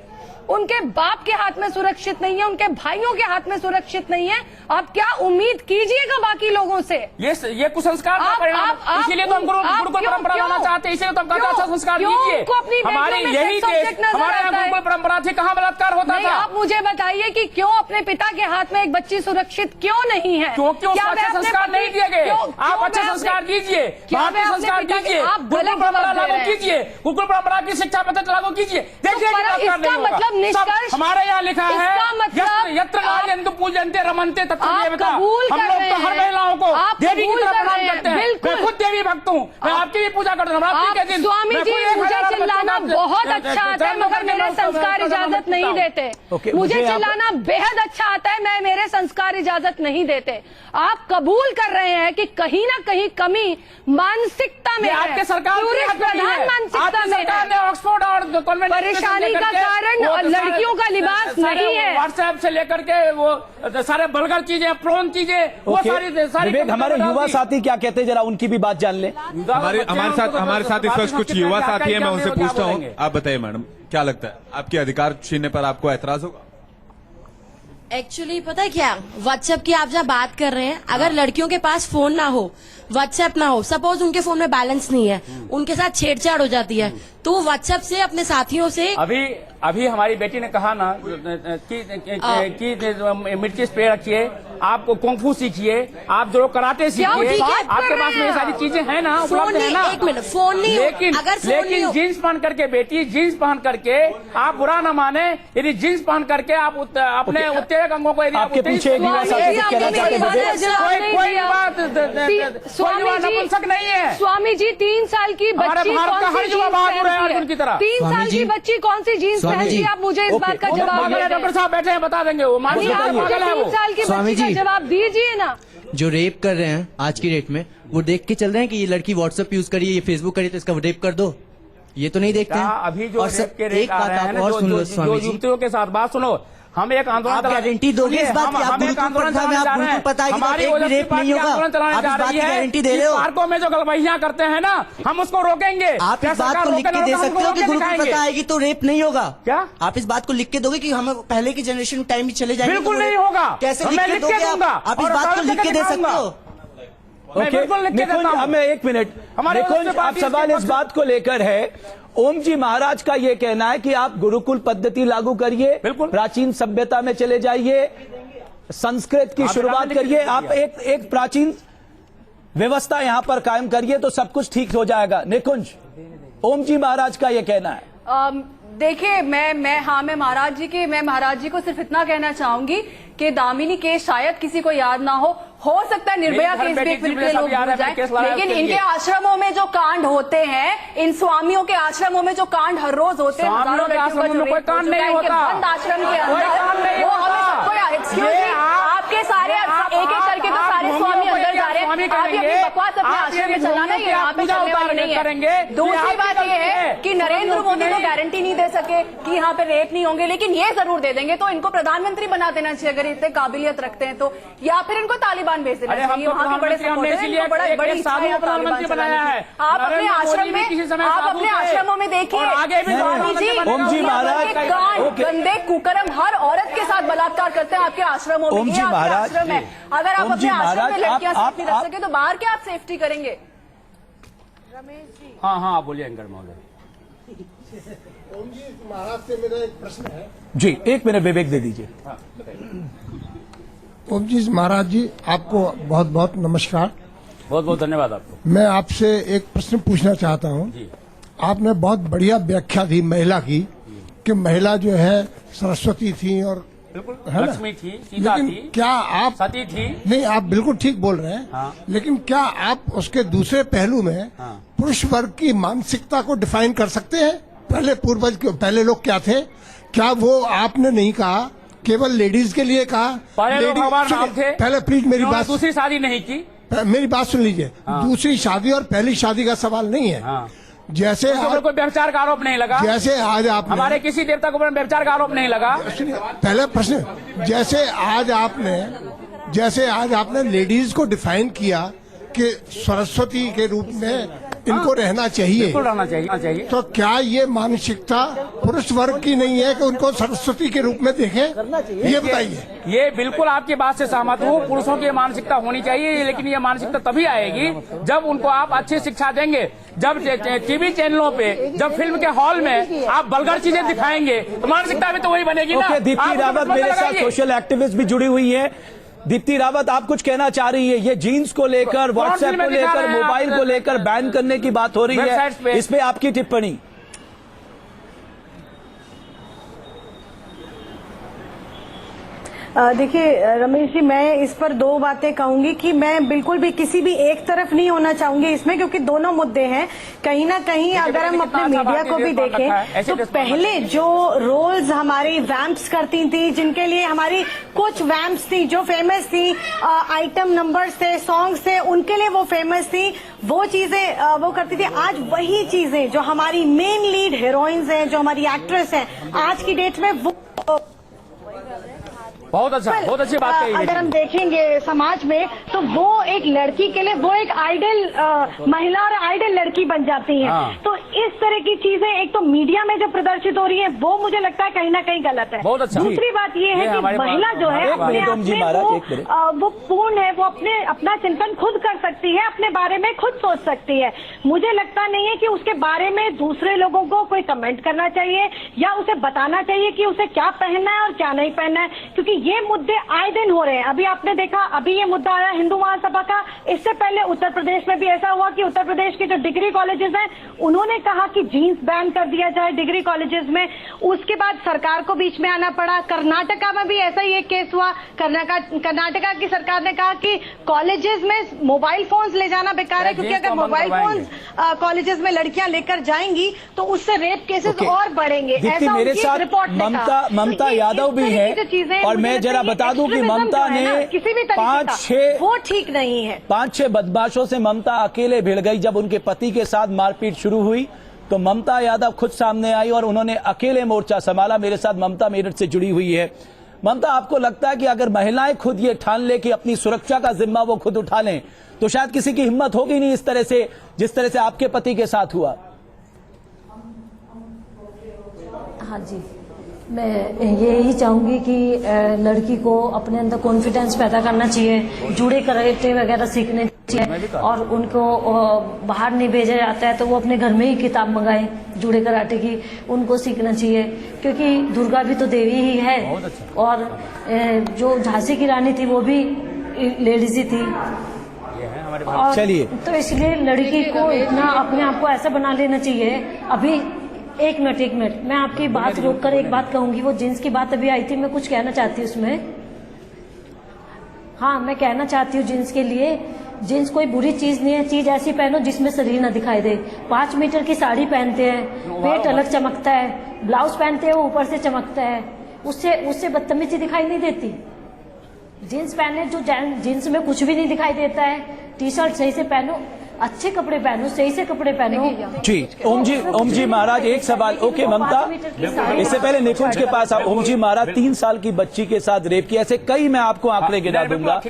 उनके बाप के हाथ में सुरक्षित नहीं है, उनके भाइयों के हाथ में सुरक्षित नहीं है, आप क्या उम्मीद कीजिएगा बाकी लोगों से? ये कुसंस्कार का परिणाम, इसीलिए तो हम गुरुकुल परंपरा लाना चाहते हैं, इसीलिए तो हम कहते हैं अच्छा संस्कार दीजिए। हमारी यही देश, हमारे यहाँ गुरुकुल परंपरा थी, कहाँ बलात्कार होता था? आप मुझे बताइए कि क्यों अपने पिता के हाथ में एक बच्ची सुरक्षित क्यों नहीं है? क्योंकि अच्छे संस्कार नहीं दिए गए। आप अच्छे संस्कार दीजिए, भारतीय संस्कार दीजिए, गुरुकुल परंपरा लागू कीजिए, गुरुकुल परंपरा की शिक्षा पद्धति लागू कीजिए। देखिए, निष्कर्ष हमारे यहाँ लिखा है, यत्र राजन्तु पूजन्ते रमन्ते तत्र देवता। हम लोग तो हर महिलाओं को देवी की तरह प्रणाम करते हैं। मैं खुद देवी भक्त हूँ, मैं आपकी भी पूजा करता हूँ। नवरात्रि के दिन स्वामी जी, मुझे चिल्लाना बहुत अच्छा आता है, मगर मेरे संस्कार इजाजत नहीं देते। मुझे चिल्लाना बेहद अच्छा आता है, मैं मेरे संस्कार इजाजत नहीं देते। आप कबूल कर रहे हैं कि कहीं ना कहीं कमी मानसिकता में है, आपके सरकार प्रधान मानसिकता में है। ऑक्सफोर्ड और परेशानी का कारण लड़कियों का लिबास नहीं है। व्हाट्सएप से लेकर के वो सारे बलगर चीजें, प्रोन चीजें, वो सारी विवेक, हमारे युवा साथी क्या कहते हैं, जरा उनकी भी बात जान ले। हमारे साथ इस वक्त कुछ युवा साथी है, मैं उनसे पूछता हूँ। आप बताइए मैडम, क्या लगता है आपके अधिकार छीनने पर आपको ऐतराज होगा? एक्चुअली पता है क्या, व्हाट्सएप की आप जहाँ बात कर रहे हैं, अगर लड़कियों के पास फोन ना हो, व्हाट्सएप ना हो, सपोज उनके फोन में बैलेंस नहीं है, उनके साथ छेड़छाड़ हो जाती है, तो वो व्हाट्सएप से अपने साथियों से अभी हमारी बेटी ने कहा ना कि मिर्ची स्प्रे रखिए, आप कुंग-फू सीखिए, आप जो कराटे सीखिए, आपके पास में ये सारी चीजें हैं ना, उपलब्ध है ना। एक मिनट, फोन नहीं, लेकिन जीन्स पहन करके बेटी, जीन्स पहन करके आप बुरा न माने, यदि जीन्स पहन करके आप अपने उत्तेजक अंगों को आपके पीछे एक युवा साथी कहना चाहते हैं, कोई बात नपुंसक नहीं है। स्वामी जी 3 साल की बच्ची भारत का हर युवा बहादुर है अर्जुन की तरह। 3 साल की बच्ची कौन सी जीन्स पहनती है, आप मुझे इस बात का जवाब दीजिए। डॉक्टर साहब बैठे हैं, बता देंगे वो। पागल है वो। 3 साल की बच्ची का जवाब दीजिए ना। जो रेप कर रहे हैं आज की डेट में, वो देख के चल रहे हैं कि ये लड़की व्हाट्सएप यूज करिए, ये फेसबुक करिए, तो इसका रेप कर दो, ये तो नहीं देखते हैं। अभी जो और रेप के रेप आ रहे हैं ना, जो युवतियों के साथ, बात सुनो, हम एक आंदोलन, आप गारंटी दोगे इस बात की? आप गुरुकुल प्रथा में आप बिल्कुल पता है कि एक भी रेप नहीं होगा, आप इस बात की गारंटी दे रहे हो? पार्कों में जो गलबहियां करते हैं ना, हम उसको रोकेंगे। आप इस बात को लिख के दे सकते हो कि गुरुकुल प्रथा आएगी तो रेप नहीं होगा? क्या आप इस बात को लिख के दोगे कि हम पहले की जनरेशन टाइम में चले जाएंगे? बिल्कुल नहीं होगा। कैसे लिख के दोगे आप इस बात को लिख के दे सकते हो? हमें एक मिनट, आप सवाल इस बात को लेकर है, ओम जी महाराज का ये कहना है कि आप गुरुकुल पद्धति लागू करिए, प्राचीन सभ्यता में चले जाइए, संस्कृत की शुरुआत करिए, आप एक प्राचीन व्यवस्था यहां पर कायम करिए तो सब कुछ ठीक हो जाएगा। निकुंज, ओम जी महाराज का ये कहना है। देखिए, मैं महाराज जी को सिर्फ इतना कहना चाहूंगी कि दामिनी केस शायद किसी को याद ना हो सकता है निर्भया केस भी फिर के लोग भूल जाए, लेकिन इनके आश्रमों में जो कांड होते हैं, इन स्वामियों के आश्रमों में जो कांड हर रोज होते हैं, हजारों लड़कियों का जो रेप कांड नहीं होता, बंद आश्रम के अंदर, वो हमें सबको, एक्सक्यूज मी, आपके सारे एक एक करके तो सारे स्वामी अंदर जा रहे हैं, आप ये अपनी बकवास अपने आश्रम में चलाना, ये यहाँ पे चलने वाली नहीं है। दूसरी बात ये है कि नरेंद्र मोदी को गारंटी नहीं दे सके कि यहाँ पे रेप नहीं होंगे, लेकिन ये जरूर दे देंगे, तो इनको प्रधानमंत्री बना देना चाहिए अगर इतने काबिलियत रखते हैं तो, या फिर इनको तालिबान भेज देना चाहिए। वहाँ के बड़े बड़ी प्रधानमंत्री बनाया है। आप अपने आश्रम में, आप अपने आश्रमों में देखिए, स्वामी जी गंदे कुकर्म हर औरत के साथ बलात्कार करते हैं आपके आश्रमों में, ये आपके आश्रम है। अगर आप अपने आश्रम में लड़कियां सेफ्टी रख सके तो बाहर क्या आप सेफ्टी करेंगे? रमेश जी। हाँ बोलिए एंकर महोदय। ओम जी महाराज से मेरा एक प्रश्न है जी, 1 मिनट विवेक दे दीजिए। ओम जी महाराज जी, आपको बहुत बहुत नमस्कार। बहुत बहुत धन्यवाद आपको। मैं आपसे एक प्रश्न पूछना चाहता हूँ। आपने बहुत बढ़िया व्याख्या दी महिला की, कि महिला जो है सरस्वती थी और लक्ष्मी थी, सीता लेकिन थी, क्या आप सती थी? नहीं, आप बिल्कुल ठीक बोल रहे हैं। हाँ। लेकिन क्या आप उसके दूसरे पहलू में पुरुष वर्ग की मानसिकता को डिफाइन कर सकते हैं? पहले लोग क्या थे? क्या वो आपने नहीं कहा, केवल लेडीज के लिए कहा? पहले भगवान राम थे। पहले प्लीज मेरी बात, दूसरी शादी नहीं की, मेरी बात सुन लीजिए। दूसरी शादी और पहली शादी का सवाल नहीं है। जैसे कोई व्यभिचार का आरोप नहीं लगा, जैसे आज आप हमारे किसी देवता को व्यभिचार का आरोप नहीं लगा। पहला प्रश्न, जैसे आज आपने लेडीज को डिफाइन किया कि सरस्वती के रूप में इनको रहना चाहिए, रहना चाहिए, तो क्या ये मानसिकता पुरुष वर्ग की नहीं है कि उनको सरस्वती के रूप में देखें? ये बताइए। ये बिल्कुल आपकी बात से सहमत हूँ, पुरुषों की मानसिकता होनी चाहिए, लेकिन ये मानसिकता तभी आएगी जब उनको आप अच्छी शिक्षा देंगे, जब टीवी चैनलों पे, जब फिल्म के हॉल में आप वल्गर चीजें दिखाएंगे तो मानसिकता भी तो वही बनेगी ना। दीप्ति रावत मेरे साथ सोशल एक्टिविस्ट भी जुड़ी हुई है। दीप्ति रावत, आप कुछ कहना चाह रही है? ये जीन्स को लेकर, व्हाट्सएप को लेकर, मोबाइल को लेकर बैन करने की बात हो रही है, इस पे आपकी टिप्पणी? देखिए रमेश जी, मैं इस पर 2 बातें कहूंगी कि मैं बिल्कुल भी किसी भी एक तरफ नहीं होना चाहूंगी इसमें, क्योंकि दोनों मुद्दे हैं। कहीं ना कहीं अगर हम अपने मीडिया को भी देखें तो पहले जो रोल्स हमारी वैम्प्स करती थी, जिनके लिए हमारी कुछ वैम्प्स थी जो फेमस थी, आइटम नंबर्स थे, सॉन्ग्स थे, उनके लिए वो फेमस थी, वो चीजें वो करती थी। आज वही चीजें जो हमारी मेन लीड हीरोइंस हैं, जो हमारी एक्ट्रेस हैं, आज की डेट में वो बहुत अच्छा, बहुत अच्छी बात कही। अगर हम देखेंगे समाज में तो वो एक लड़की के लिए वो एक आइडल महिला और आइडल लड़की बन जाती है। तो इस तरह की चीजें एक तो मीडिया में जो प्रदर्शित हो रही है वो मुझे लगता है कहीं ना कहीं गलत है। बहुत अच्छा। दूसरी बात ये है कि महिला जो है अपने आप में वो पूर्ण है, वो अपना चिंतन खुद कर सकती है, अपने बारे में खुद सोच सकती है। मुझे लगता नहीं है कि उसके बारे में दूसरे लोगों को कोई कमेंट करना चाहिए या उसे बताना चाहिए कि उसे क्या पहनना है और क्या नहीं पहनना है, क्योंकि ये मुद्दे आए दिन हो रहे हैं। अभी आपने देखा, अभी ये मुद्दा आया हिंदू महासभा का, इससे पहले उत्तर प्रदेश में भी ऐसा हुआ कि उत्तर प्रदेश के जो डिग्री कॉलेजेस हैं उन्होंने कहा कि जीन्स बैन कर दिया जाए डिग्री कॉलेजेस में। उसके बाद सरकार को बीच में आना पड़ा। कर्नाटका में भी ऐसा ही एक केस हुआ। कर्नाटका की सरकार ने कहा कि कॉलेजेस में मोबाइल फोन्स ले जाना बेकार है, क्योंकि अगर मोबाइल फोन्स कॉलेजेस में लड़कियां लेकर जाएंगी तो उससे रेप केसेस और बढ़ेंगे। ऐसा मेरे साथ ममता यादव भी है, और मैं जरा बता दूं कि ममता ने किसी भी तरीके से वो ठीक नहीं है। 5-6 बदमाशों से ममता अकेले भिड़ गई। जब उनके पति के साथ मारपीट शुरू हुई तो ममता यादव खुद सामने आई और उन्होंने अकेले मोर्चा संभाला। मेरे साथ ममता मेरठ से जुड़ी हुई है। ममता, आपको लगता है कि अगर महिलाएं खुद ये ठान ले कि अपनी सुरक्षा का जिम्मा वो खुद उठा लें तो शायद किसी की हिम्मत होगी नहीं इस तरह से, जिस तरह से आपके पति के साथ हुआ? हाँ जी, मैं यही चाहूंगी कि लड़की को अपने अंदर कॉन्फिडेंस पैदा करना चाहिए, जुड़े कराटे वगैरह सीखने चाहिए, और उनको बाहर नहीं भेजा जाता है तो वो अपने घर में ही किताब मंगाए जुड़े कराटे की, उनको सीखना चाहिए, क्योंकि दुर्गा भी तो देवी ही है। और जो झांसी की रानी थी वो भी लेडीज ही थी। चलिए, तो इसलिए लड़की को इतना अपने आप को ऐसा बना लेना चाहिए। अभी एक मिनट, मैं आपकी बात रोककर एक बात कहूंगी। वो जींस की बात अभी आई थी, मैं कुछ कहना चाहती हूँ उसमें। हाँ, मैं कहना चाहती हूँ जींस के लिए, जींस कोई बुरी चीज नहीं है। चीज ऐसी पहनो जिसमें शरीर ना दिखाई दे। 5 मीटर की साड़ी पहनते हैं, पेट अलग चमकता है, ब्लाउज पहनते हैं वो ऊपर से चमकता है, उससे बदतमीजी दिखाई नहीं देती। जींस पहने, जो जींस में कुछ भी नहीं दिखाई देता है। टी शर्ट सही से पहनो, अच्छे कपड़े पहनो, सही से कपड़े पहनो। जी ओम जी महाराज, एक सवाल। ओके ममता, इससे पहले निकुंज के पास ओम जी महाराज, 3 साल की बच्ची के साथ रेप किया, ऐसे कई मैं आपको आंकड़े गिना दूंगा।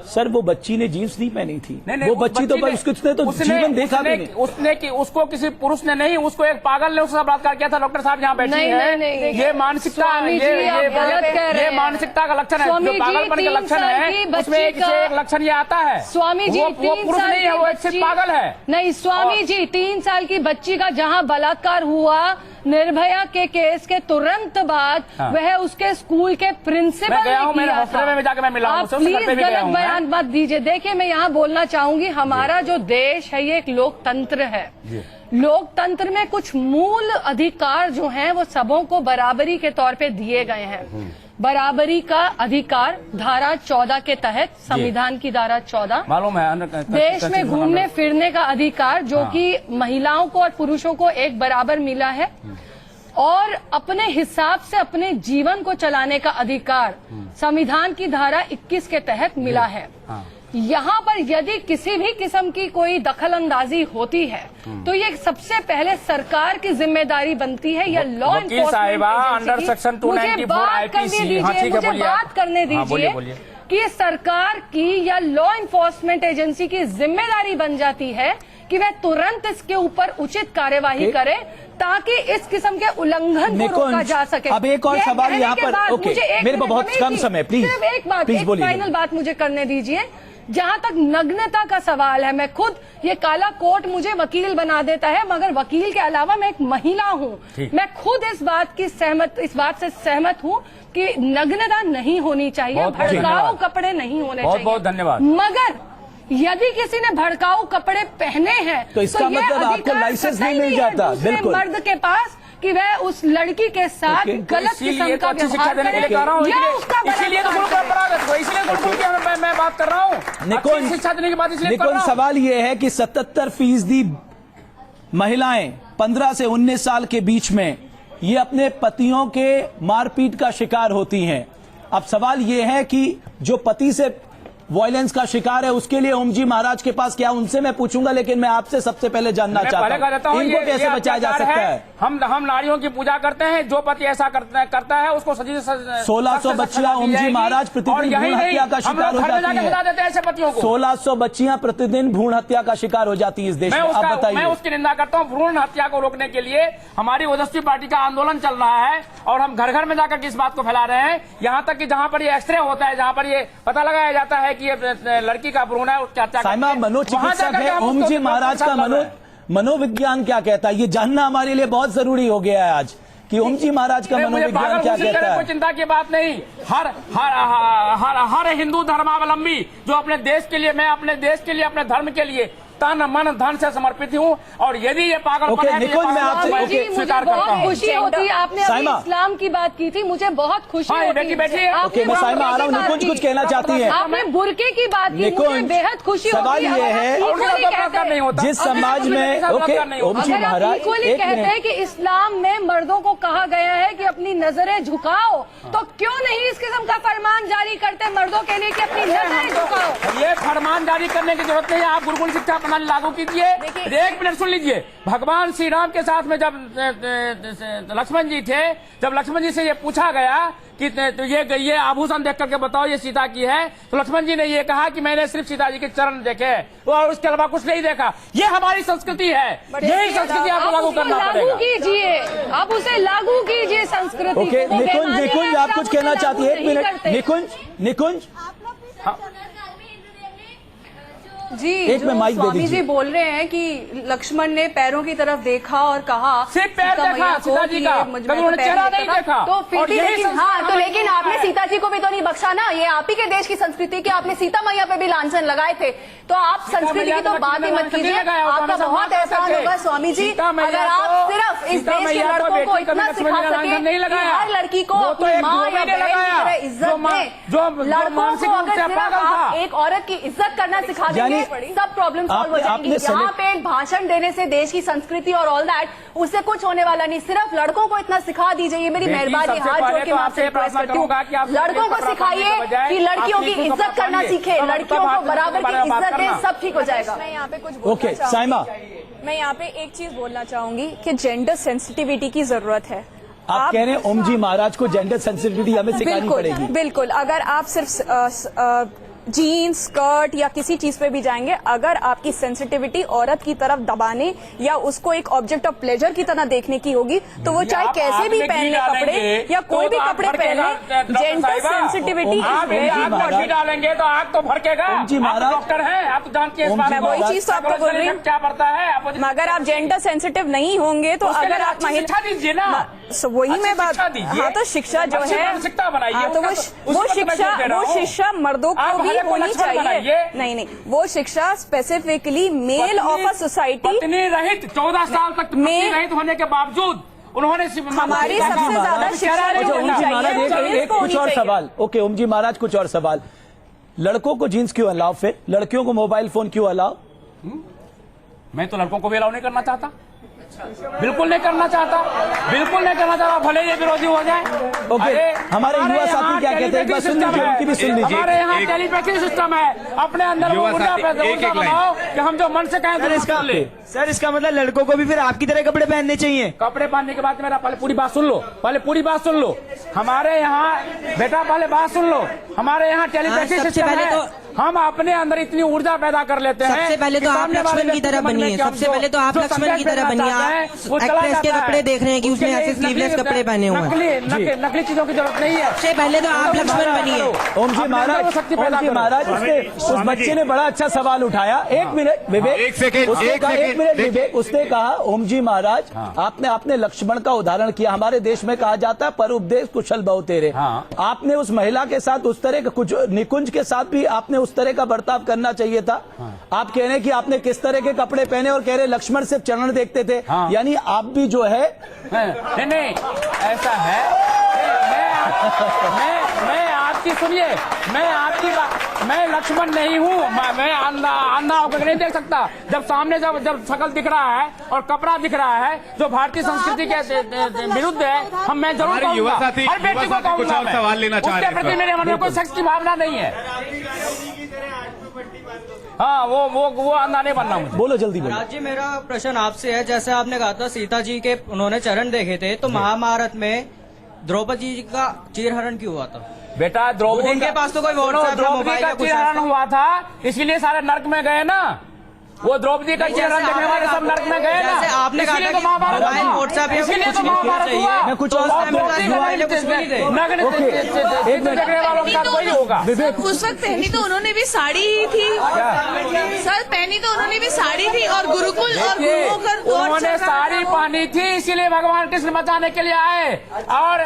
सर, वो बच्ची ने जीन्स नहीं पहनी थी। वो बच्ची तो उसने तो जीवन देखा भी नहीं। उसने कि उसको किसी पुरुष ने नहीं, उसको एक पागल ने उसका बलात्कार किया था। डॉक्टर साहब यहाँ बैठी है, ये मानसिकता, ये मानसिकता का लक्षण है, जो पागलपन का लक्षण है, उसमें एक लक्षण ये आता है। स्वामी जी, वो पुरुष नहीं है, वो एक पागल है। नहीं स्वामी जी, 3 साल की बच्ची का जहां बलात्कार हुआ निर्भया के केस के तुरंत बाद, वह उसके स्कूल के प्रिंसिपल ने किया था। आप प्लीज गलत बयान मत दीजिए। देखिए, मैं यहाँ बोलना चाहूंगी, हमारा जो देश है ये एक लोकतंत्र है। लोकतंत्र में कुछ मूल अधिकार जो हैं वो सबों को बराबरी के तौर पे दिए गए हैं। बराबरी का अधिकार धारा 14 के तहत, संविधान की धारा 14, मालूम है। देश में घूमने फिरने का अधिकार जो कि महिलाओं को और पुरुषों को एक बराबर मिला है, और अपने हिसाब से अपने जीवन को चलाने का अधिकार संविधान की धारा 21 के तहत मिला है। यहाँ पर यदि किसी भी किस्म की कोई दखल अंदाजी होती है तो ये सबसे पहले सरकार की जिम्मेदारी बनती है, या law enforcement under section 294 IPC. मुझे बात करने दीजिए कि सरकार की या लॉ एनफोर्समेंट एजेंसी की जिम्मेदारी बन जाती है कि वह तुरंत इसके ऊपर उचित कार्यवाही करे ताकि इस किस्म के उल्लंघन को रोका जा सके। अब एक और सवाल यहाँ पर, ओके, मेरे को बहुत कम समय, प्लीज एक फाइनल बात मुझे करने दीजिए। जहां तक नग्नता का सवाल है, मैं खुद, ये काला कोट मुझे वकील बना देता है, मगर वकील के अलावा मैं एक महिला हूं। मैं खुद इस बात से सहमत हूं कि नग्नता नहीं होनी चाहिए, भड़काऊ कपड़े नहीं होने चाहिए। बहुत धन्यवाद। मगर यदि किसी ने भड़काऊ कपड़े पहने हैं तो इसका मतलब आपको लाइसेंस नहीं मिल जाता। बिल्कुल, मर्द के पास कि वह उस लड़की के साथ गलत किस्म का व्यवहार करे, या उसका इसीलिए तो मैं बात कर रहा हूँ। निकुंज, शिक्षा देने की बात इसलिए कर रहा हूँ। सवाल ये है कि 77% महिलाएं 15 से 19 साल के बीच में ये अपने पतियों के मारपीट का शिकार होती हैं। अब सवाल ये है कि जो पति से वायलेंस का शिकार है, उसके लिए ओम जी महाराज के पास क्या, उनसे मैं पूछूंगा, लेकिन मैं आपसे सबसे पहले जानना चाहता हूं इनको कैसे बचाया जा सकता है। हम नारियों की पूजा करते हैं, जो पति ऐसा करता है उसको 1600 बच्चियां ओम जी महाराज प्रतिदिन भ्रूण हत्या का शिकार हो जाती है। ऐसे पतियों को 1600 बच्चियां प्रतिदिन भ्रूण हत्या का शिकार हो जाती है इस देश में। आप बताइए। मैं उसकी निंदा करता हूं। भ्रूण हत्या को रोकने के लिए हमारी ओजस्वी पार्टी का आंदोलन चल रहा है और हम घर घर में जाकर इस बात को फैला रहे हैं। यहां तक कि जहां पर ये एक्सरे होता है, जहां पर ये पता लगाया जाता है कि ये लड़की का भ्रूण है, उसकी हत्या साइमा मनोचिकित्सक है, ओम जी महाराज का मनोविज्ञान क्या कहता है, ये जानना हमारे लिए बहुत जरूरी हो गया है आज कि ओम जी महाराज का मनोविज्ञान क्या कहता है। कोई चिंता की बात नहीं। हर हिंदू धर्मावलंबी जो अपने देश के लिए, मैं अपने देश के लिए, अपने धर्म के लिए तन मन धन से समर्पित हूँ और यदि ये पागलपन है निकुंज, मैं आपसे स्वीकार करता हूँ। खुशी होती है, आपने अभी इस्लाम की बात की थी, मुझे बहुत खुशी होती है। मैं साइमा आ रहा हूँ, निकुंज कुछ कहना चाहती है। आपने बुरके की बात की, मुझे बेहद खुशी होती है। सवाल ये है जिस समाज में ओम जी महाराज इक्वली कहते हैं कि इस्लाम में मर्दों को कहा गया है कि अपनी नजरें झुकाओ, तो क्यों नहीं इस किस्म का फरमान जारी करते मर्दों के लिए कि अपनी नजरें झुकाओ। ये फरमान जारी करने की जरूरत नहीं है, आप गुरुकुल शिक्षा प्रणाली लागू कीजिए। 1 मिनट सुन लीजिए। भगवान श्री राम के साथ में जब लक्ष्मण जी थे, जब लक्ष्मण जी से ये पूछा गया कि तो ये आभूषण देख करके बताओ ये सीता की है, तो लक्ष्मण जी ने ये कहा कि मैंने सिर्फ सीता जी के चरण देखे और उसके अलावा कुछ नहीं देखा। ये हमारी संस्कृति है, यही संस्कृति आपको लागू करना पड़ेगा। लागू कीजिए, आप उसे लागू कीजिए संस्कृति। निकुंज आप कुछ कहना चाहती है? 1 मिनट निकुंज जी, एक में माइक दे स्वामी दीजिए। जी बोल रहे हैं कि लक्ष्मण ने पैरों की तरफ देखा और कहा सिर्फ पैर देखा सीता जी का, कभी उन्होंने चेहरा नहीं देखा। तो फिर भी लेकिन आपने सीता जी को भी तो नहीं बख्शा ना। ये आप ही के देश की संस्कृति की, आपने सीता मैया पे भी लांछन लगाए थे, तो आप संस्कृति की तो बात ही मत कीजिए। आपका बहुत एहसान होगा स्वामी जी अगर आप सिर्फ इस देश के लड़कों को इतना सिखा सके कि हर लड़की को अपनी माँ या बहन की तरह इज्जत दें। लड़कों को अगर सिर्फ आप एक औरत की इज्जत करना सिखा देंगे, सब प्रॉब्लम सॉल्व हो जाएंगी। यहाँ पे भाषण देने से देश की संस्कृति और ऑल दैट, उससे कुछ होने वाला नहीं। सिर्फ लड़कों को इतना सिखा दीजिए, ये मेरी मेहरबानी, हाथ जोड़ के मैं आपसे रिक्वेस्ट करती हूँ। लड़कों को सिखाइए कि लड़कियों की इज्जत करना सीखे, लड़कियों को बराबर की इज्जत दें, सब ठीक हो जाएगा। मैं यहाँ पे कुछ साइमा, मैं यहाँ पे एक चीज बोलना चाहूंगी कि जेंडर सेंसिटिविटी की जरूरत है। आप कह रहे हैं ओम जी महाराज को जेंडर सेंसिटिविटी हमें सिखानी पड़ेगी। बिल्कुल, अगर आप सिर्फ जीन्स स्कर्ट या किसी चीज पे भी जाएंगे, अगर आपकी सेंसिटिविटी औरत की तरफ दबाने या उसको एक ऑब्जेक्ट ऑफ प्लेजर की तरह देखने की होगी, तो वो चाहे कैसे भी पहन ले कपड़े या कोई भी कपड़े पहने, जेंडर सेंसिटिविटी डालेंगे तो आग तो भड़केगा। डॉक्टर है, आप जानते हैं, मैं वही चीज तो आपको बोल रही हूँ। क्या पड़ता है, अगर आप जेंडर सेंसिटिव नहीं होंगे तो अगर आप शिक्षा दीजिए ना, वही मैं बात, हाँ तो शिक्षा जो है, हाँ तो वो शिक्षा मर्दों को भी होनी चाहिए। नहीं, वो शिक्षा specifically male of a society, पत्नी रहित 14 साल तक पत्नी रहित होने के बावजूद उन्होंने हमारी सबसे ज्यादा शिक्षा ओम जी महाराज कुछ और सवाल। ओके ओम जी महाराज कुछ और सवाल। लड़कों को जीन्स क्यों अलाउ, फिर लड़कियों को मोबाइल फोन क्यों अलाउ? मैं तो लड़कों को भी अलाउ नहीं करना चाहता, बिल्कुल नहीं करना चाहता, बिल्कुल नहीं करना चाहता, भले ये विरोधी हो जाए। ओके, हमारे युवा साथी क्या कहते हैं, एक बार सुन लीजिए, उनकी भी सुन लीजिए। हमारे यहाँ टेलीपैथी सिस्टम है, अपने अंदर वो ऊर्जा बनाओ कि हम जो मन से कहें। सर इसका मतलब लड़कों को भी फिर आपकी तरह कपड़े पहनने चाहिए? कपड़े पहनने के बाद मेरा पहले पूरी बात सुन लो, पहले पूरी बात सुन लो। हमारे यहाँ बेटा पहले बात सुन लो, हमारे यहाँ टेलीपैथी सिस्टम है, हम अपने अंदर इतनी ऊर्जा पैदा कर लेते हैं। सबसे पहले तो आप लक्ष्मण की तरह बनिए, सबसे पहले तो आप लक्ष्मण की तरह बनिए। एक्ट्रेस के कपड़े देख रहे हैं कि उसने ऐसे स्लीवलेस कपड़े पहने हुए हैं। नकली चीजों की जरूरत नहीं है। सबसे पहले तो आप लक्ष्मण बनिए। ओम जी महाराज उस बच्चे ने बड़ा अच्छा सवाल उठाया। 1 मिनट विवेक, 1 मिनट विवेक, उसने कहा ओम जी महाराज आपने लक्ष्मण का उदाहरण किया। हमारे देश में कहा जाता है पर उपदेश कुशल बहु तेरे। आपने उस महिला के साथ उस तरह का, कुछ निकुंज के साथ भी आपने उस तरह का बर्ताव करना चाहिए था। आप कह रहे हैं कि आपने किस तरह के कपड़े पहने और कह रहे लक्ष्मण सिर्फ चरण देखते थे, यानी आप भी जो है नहीं ऐसा है। मैं आपकी सुनिए, मैं लक्ष्मण नहीं हूँ, मैं अंधा होकर नहीं देख सकता। जब सामने जब शकल दिख रहा है और कपड़ा दिख रहा है जो भारतीय संस्कृति के विरुद्ध है, मैं जरूर कहूंगा। हर बेटी को कहूंगा, सवाल लेना चाह रहे हैं, उसके प्रति मेरे मन में कोई सेक्स की भावना नहीं है। हाँ वो अंधा नहीं बनना मुझे। बोलो जल्दी बोलो। जी मेरा प्रश्न आपसे है, जैसे आपने कहा था सीता जी के उन्होंने चरण देखे थे, तो महाभारत में द्रौपदी जी का चीरहरण क्यों हुआ था? बेटा द्रौपदी उनके पास तो कोई व्हाट्सएप या मोबाइल या कुछ चीरहरण हुआ था, इसलिए सारे नर्क में गए ना। वो द्रौपदी का चीरहरण देखने वाले सब नर्क में गए ना। जैसे आपने कहा था कि मोबाइल व्हाट्सएप या इसीलिए कुछ तो नहीं महाभारत हुआ। मैं कुछ और देखने वालों के साथ वही होगा। उस वक्त पहनी तो उन्होंने भी साड़ी ही थी सर, पहनी तो उन्होंने भी साड़ी थी और गुरुकुल और गुरुओं का उन्होंने साड़ी पहनी थी, इसीलिए भगवान कृष्ण बचाने के लिए आए और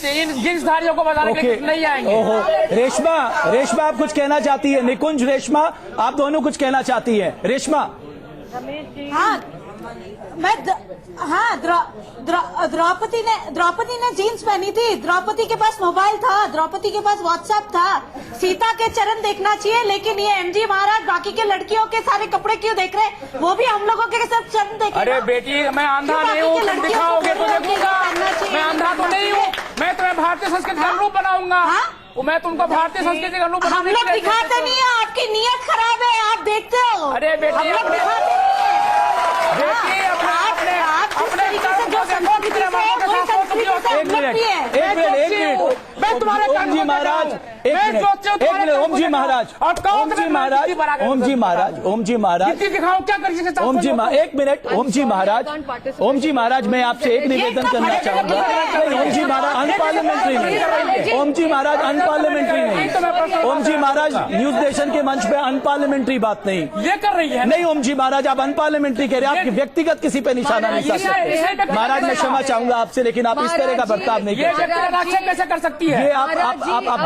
इन जिन्सधारियों को बचाने के लिए नहीं आएंगे। ओहो रेशमा आप कुछ कहना चाहती है? निकुंज, रेशमा आप दोनों कुछ कहना चाहती है? रेशमा। द्रौपदी ने जीन्स पहनी थी, द्रौपदी के पास मोबाइल था, द्रौपदी के पास व्हाट्सएप था। सीता के चरण देखना चाहिए, लेकिन ये एमजी महाराज बाकी के लड़कियों के सारे कपड़े क्यों देख रहे हैं? वो भी हम लोगों के सिर्फ चरण देखे। अरे बेटी मैं अंधा नहीं हूँ, तुम दिखाओगे तो देखूंगा। मैं अंधा तो नहीं हूँ, मैं तुम्हें भारतीय संस्कृति का अनुरूप बनाऊंगा। मैं तुमको भारतीय संस्कृति का अनुरूप हम लोग दिखाते नहीं है, आपकी नीयत खराब है, आप देखते हो। अरे बेटी हम लोग दिखाते मैं तुम्हारे ओम जी महाराज ओम जी महाराज क्या कर ओम जी महाराज मैं आपसे एक निवेदन करना चाहूंगा। ओम जी महाराज अनपार्लियामेंट्री नहीं, ओम जी महाराज अनपार्लियामेंट्री नहीं, ओम जी महाराज न्यूज नेशन के मंच पे अनपार्लियामेंट्री बात नहीं ये कर रही है। नहीं ओम जी महाराज आप अनपार्लियामेंट्री कह रहे हैं, आप व्यक्तिगत किसी पे निशाना नहीं साध सकते। महाराज मैं क्षमा चाहूंगा आपसे, लेकिन आप इस तरह का बर्ताव नहीं कर सकते। कैसे कर सकती है? ये आप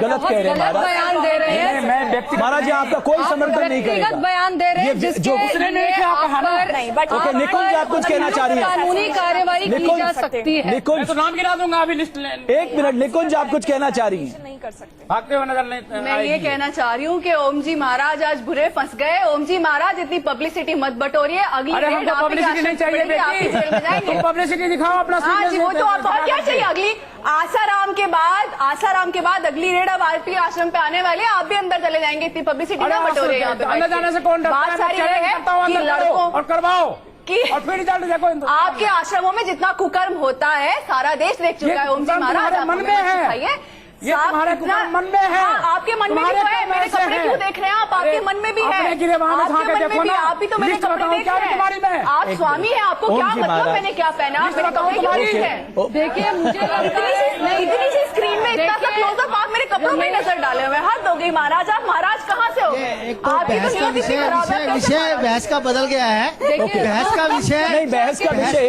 गलत कह रहे हैं बयान दे रहे हैं। महाराज आपका कोई समर्थन नहीं करेगा। बयान दे रहे हैं जो ओके निकुंज आप कुछ कहना चाह रही हैं? कानूनी कार्यवाही की जा सकती है। निकुंज तो नाम गिरा दूंगा अभी लिस्ट। एक मिनट निकुंज आप कुछ कहना चाह रही हैं? नहीं कर सकते। भागते हुए नजर नहीं। मैं ये कहना चाह रही हूँ कि ओम जी महाराज आज बुरे फंस गए। ओम जी महाराज इतनी पब्लिसिटी मत बटोरिए, अगली हमको पब्लिसिटी नहीं चाहिए बेटी, पब्लिसिटी दिखाओ अपना। हाँ जी वो तो और क्या चाहिए? अगली आसाराम के बाद अगली रेड अब आरपी आश्रम पे आने वाले, आप भी अंदर चले जाएंगे, इतनी पब्लिसिटी ना बटोरे। अंदर जाने से कौन डरता है? बात सारी है कि लड़कों और करवाओ कि और फिर रिजल्ट देखो। आपके आश्रमों में जितना कुकर्म होता है सारा देश देख चुका है। ओम जी महाराज मन में है, ये तुम्हारे मन में है। आपके मन में भी तो है, मेरे कपड़े क्यों देख रहे हैं आप? आपके मन में भी है, आप भी तो मेरे कपड़े देख रहे हैं। आप स्वामी हैं, आपको क्या मतलब मैंने क्या पहना? मेरे कपड़े क्यों देख रहे हैं? देखिए मुझे इतनी सी स्क्रीन में इतना सा क्लोजअप आप मेरे कपड़ों में नजर डाले हुए। हद हो गई महाराज, आप महाराज कहाँ से हो? विषय बहस का बदल गया है। बहस का विषय नहीं, बहस का विषय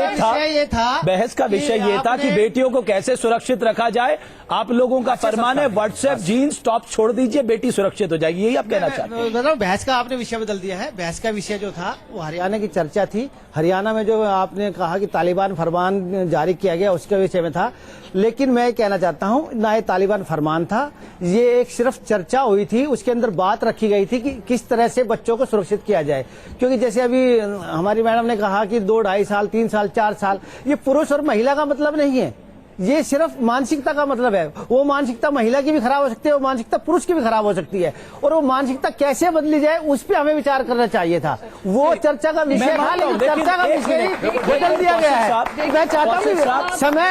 ये था, बहस का विषय ये था कि बेटियों को कैसे सुरक्षित रखा जाए। आप लोगों का फरमान है व्हाट्सएप जीन्स टॉप छोड़ दीजिए, बेटी सुरक्षित हो जाएगी, यही आप कहना चाहते हैं? मतलब बहस का आपने विषय बदल दिया है। बहस का विषय जो था वो हरियाणा की चर्चा थी। हरियाणा में जो आपने कहा कि तालिबान फरमान जारी किया गया उसके विषय में था, लेकिन मैं कहना चाहता हूं ना ये तालिबान फरमान था, ये एक सिर्फ चर्चा हुई थी। उसके अंदर बात रखी गई थी कि किस तरह से बच्चों को सुरक्षित किया जाए। क्योंकि जैसे अभी हमारी मैडम ने कहा कि 2, 2.5 साल, 3 साल, 4 साल, ये पुरुष और महिला का मतलब नहीं है, ये सिर्फ मानसिकता का मतलब है। वो मानसिकता महिला की भी खराब हो सकती है, वो मानसिकता पुरुष की भी खराब हो सकती है, और वो मानसिकता कैसे बदली जाए उस पर हमें विचार करना चाहिए था। वो चर्चा का विषय था, लेकिन चर्चा का विषय बदल दिया गया है। मैं चाहता हूँ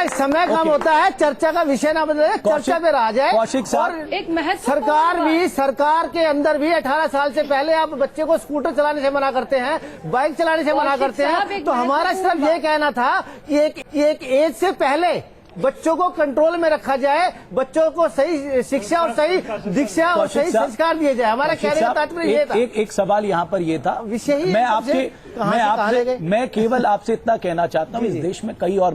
समय कम होता है, चर्चा का विषय ना बदले, चर्चा पे रह जाए। और सरकार के अंदर भी 18 साल से पहले आप बच्चे को स्कूटर चलाने से मना करते हैं, बाइक चलाने से मना करते हैं। तो हमारा सिर्फ ये कहना था कि एक एज से पहले बच्चों को कंट्रोल में रखा जाए, बच्चों को सही शिक्षा और सही दीक्षा और सही संस्कार दिए जाए। हमारा कहने का तात्पर्य ये था। एक सवाल यहाँ पर ये था, मैं केवल आपसे इतना कहना चाहता हूँ, इस देश में कई और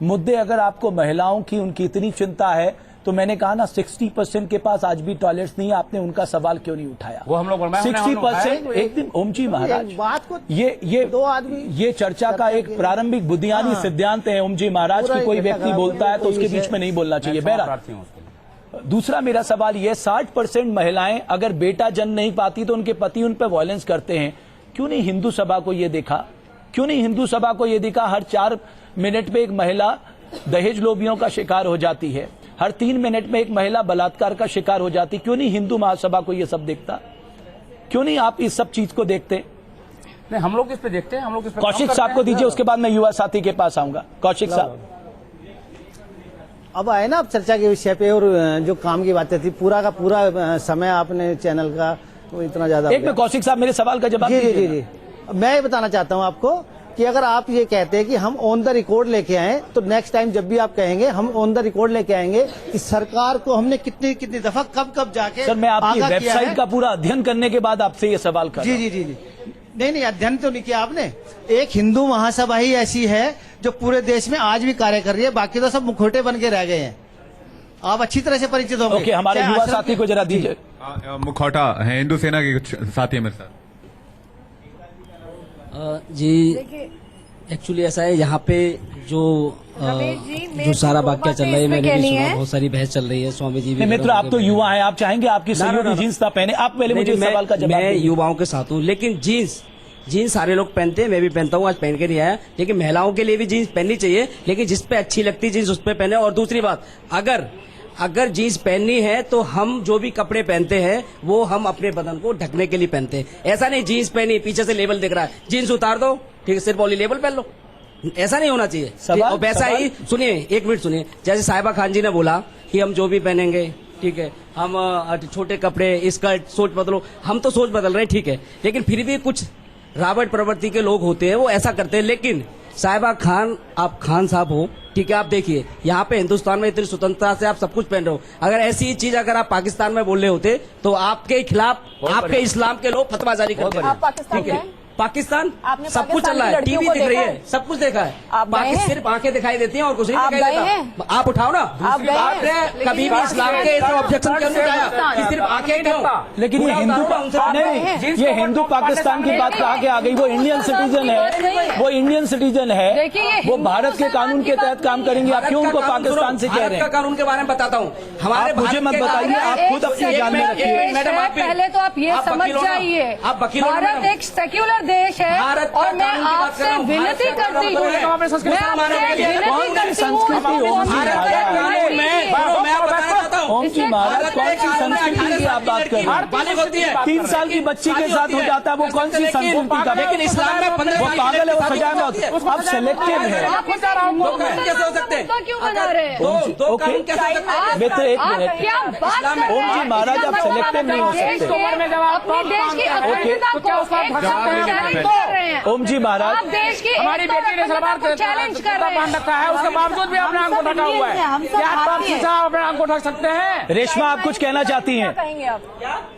मुद्दे अगर आपको महिलाओं की उनकी इतनी चिंता है तो मैंने कहा ना 60% के पास आज भी टॉयलेट्स नहीं है, आपने उनका सवाल क्यों नहीं उठाया? वो हम लोग 60%। एक दिन ओम जी महाराज बात को ये 2 आदमी ये चर्चा का एक प्रारंभिक बुनियादी सिद्धांत है ओम जी महाराज की, कोई व्यक्ति बोलता है तो उसके बीच में नहीं बोलना चाहिए। बहरहाल दूसरा मेरा सवाल ये, 60% महिलाएं अगर बेटा जन्म नहीं पाती तो उनके पति उन पर वायलेंस करते हैं, क्यों नहीं हिंदू सभा को ये देखा? क्यों नहीं हिंदू सभा को ये देखा हर 4 मिनट पे एक महिला दहेज लोभियों का शिकार हो जाती है, हर 3 मिनट में एक महिला बलात्कार का शिकार हो जाती? क्यों नहीं हिंदू महासभा को ये सब देखता? क्यों नहीं आप इस सब चीज को देखते? नहीं, हम लोग इस पे देखते हैं, हम लोग इस पे कौशिक साहब को दीजिए, उसके बाद मैं युवा साथी के पास आऊंगा। कौशिक साहब, अब आए ना आप चर्चा के विषय पे, और जो काम की बातें थी, पूरा का पूरा समय आपने चैनल का तो इतना ज्यादा। एक मिनट कौशिक साहब, मेरे सवाल का जवाब जी जी जी, मैं ये बताना चाहता हूँ आपको कि अगर आप ये कहते हैं कि हम ऑन द रिकॉर्ड लेके आए, तो नेक्स्ट टाइम जब भी आप कहेंगे हम ऑन द रिकॉर्ड लेके आएंगे कि सरकार को हमने कितनी कितनी दफा कब जाके। सर, मैं आपकी वेबसाइट का पूरा अध्ययन करने के बाद आपसे ये सवाल कर रहा हूं। जी जी जी, नहीं अध्ययन तो नहीं किया आपने। एक हिंदू महासभा ही ऐसी है जो पूरे देश में आज भी कार्य कर रही है, बाकी तो सब मुखौटे बन के रह गए हैं। आप अच्छी तरह से परिचित होंगे। ओके, हमारे युवा साथी को जरा दीजिए। मुखौटा है, हिंदू सेना के कुछ साथी है मेरे साथ। जी एक्चुअली ऐसा है, यहाँ पे जो सारा वाक्य चल रहा है, मैंने भी सुना, बहुत सारी बहस चल रही है। स्वामी जी भी मित्र, आप तो युवा हैं, आप चाहेंगे आपकी सहयोगी जीन्स ना पहने? आप पहले मुझे सवाल का जवाब। मैं युवाओं के साथ हूँ, लेकिन जीन्स सारे लोग पहनते हैं, मैं भी पहनता हूँ, आज पहन के नहीं आया। लेकिन महिलाओं के लिए भी जीन्स पहननी चाहिए, लेकिन जिस पे अच्छी लगती है जीन्स उस पे पहने। और दूसरी बात, अगर जीन्स पहननी है तो हम जो भी कपड़े पहनते हैं वो हम अपने बदन को ढकने के लिए पहनते हैं। ऐसा नहीं जीन्स पहनी पीछे से लेबल दिख रहा है, जीन्स उतार दो, ठीक है, सिर्फ ओनली लेबल पहन लो, ऐसा नहीं होना चाहिए। और वैसा ही सुनिए, एक मिनट सुनिए, जैसे साहिबा खान जी ने बोला कि हम जो भी पहनेंगे, ठीक है, हम छोटे कपड़े, स्कर्ट, सोच बदलो, हम तो सोच बदल रहे हैं, ठीक है, लेकिन फिर भी कुछ रॉबर्ट प्रवृत्ति के लोग होते हैं वो ऐसा करते हैं। लेकिन साहिबा खान, आप खान साहब हो, ठीक है, आप देखिए यहाँ पे हिंदुस्तान में इतनी स्वतंत्रता से आप सब कुछ पहन रहे हो। अगर ऐसी चीज अगर आप पाकिस्तान में बोल रहे होते तो आपके खिलाफ आपके इस्लाम के लोग फतवा जारी करते हैं। ठीक है, पाकिस्तान सब कुछ चल रहा है, टीवी दिख रही है, सब कुछ देखा है, बाकी सिर्फ आंखें दिखाई देती हैं और कुछ नहीं दिखाई देता। आप उठाओ ना, आपने कभी भी इस्लाम के ऑब्जेक्शन क्यों नहीं उठाया कि सिर्फ आंखें क्यों? लेकिन ये हिंदू पाकिस्तान की बात कहाँ के आ गई? वो इंडियन सिटीजन है, वो इंडियन सिटीजन है, वो भारत के कानून के तहत काम करेंगे। आप क्यों उनको पाकिस्तान से कह रहे हैं? कानून के बारे में बताता हूँ, हमारे मुझे मत बताइए, आप खुद अपने जान में रखिए। मैडम, पहले तो आप ये समझ जाइए, भारत एक सेक्युलर देश है और मैं आपसे विनती करती हूँ, ओम जी महाराज, कौन सी संस्कृति की आप बात कर रहे हैं? 3 साल की बच्ची के साथ हो जाता है, वो कौन सी संस्कृति का? लेकिन इस्लाम में 15 वो पागल है, वो सजा में आप सेलेक्टिव है। कैसे हो सकते हैं? क्यों बना रहे हैं? ओके मित्र, एक मिनट। ओम जी महाराज, आप सेलेक्टिव नहीं हो सकते। अपने देश की अखंडता को ओम जी महाराज, देश की हमारी बेटी ने सलवार चैलेंज कर रहे पहन रखा है, उसके बावजूद भी अपने आंख को ढका हुआ है। क्या आप अपने आंख को ढक सकते हैं? रेशमा, आप कुछ कहना चाहती हैं? क्या कहेंगे आप?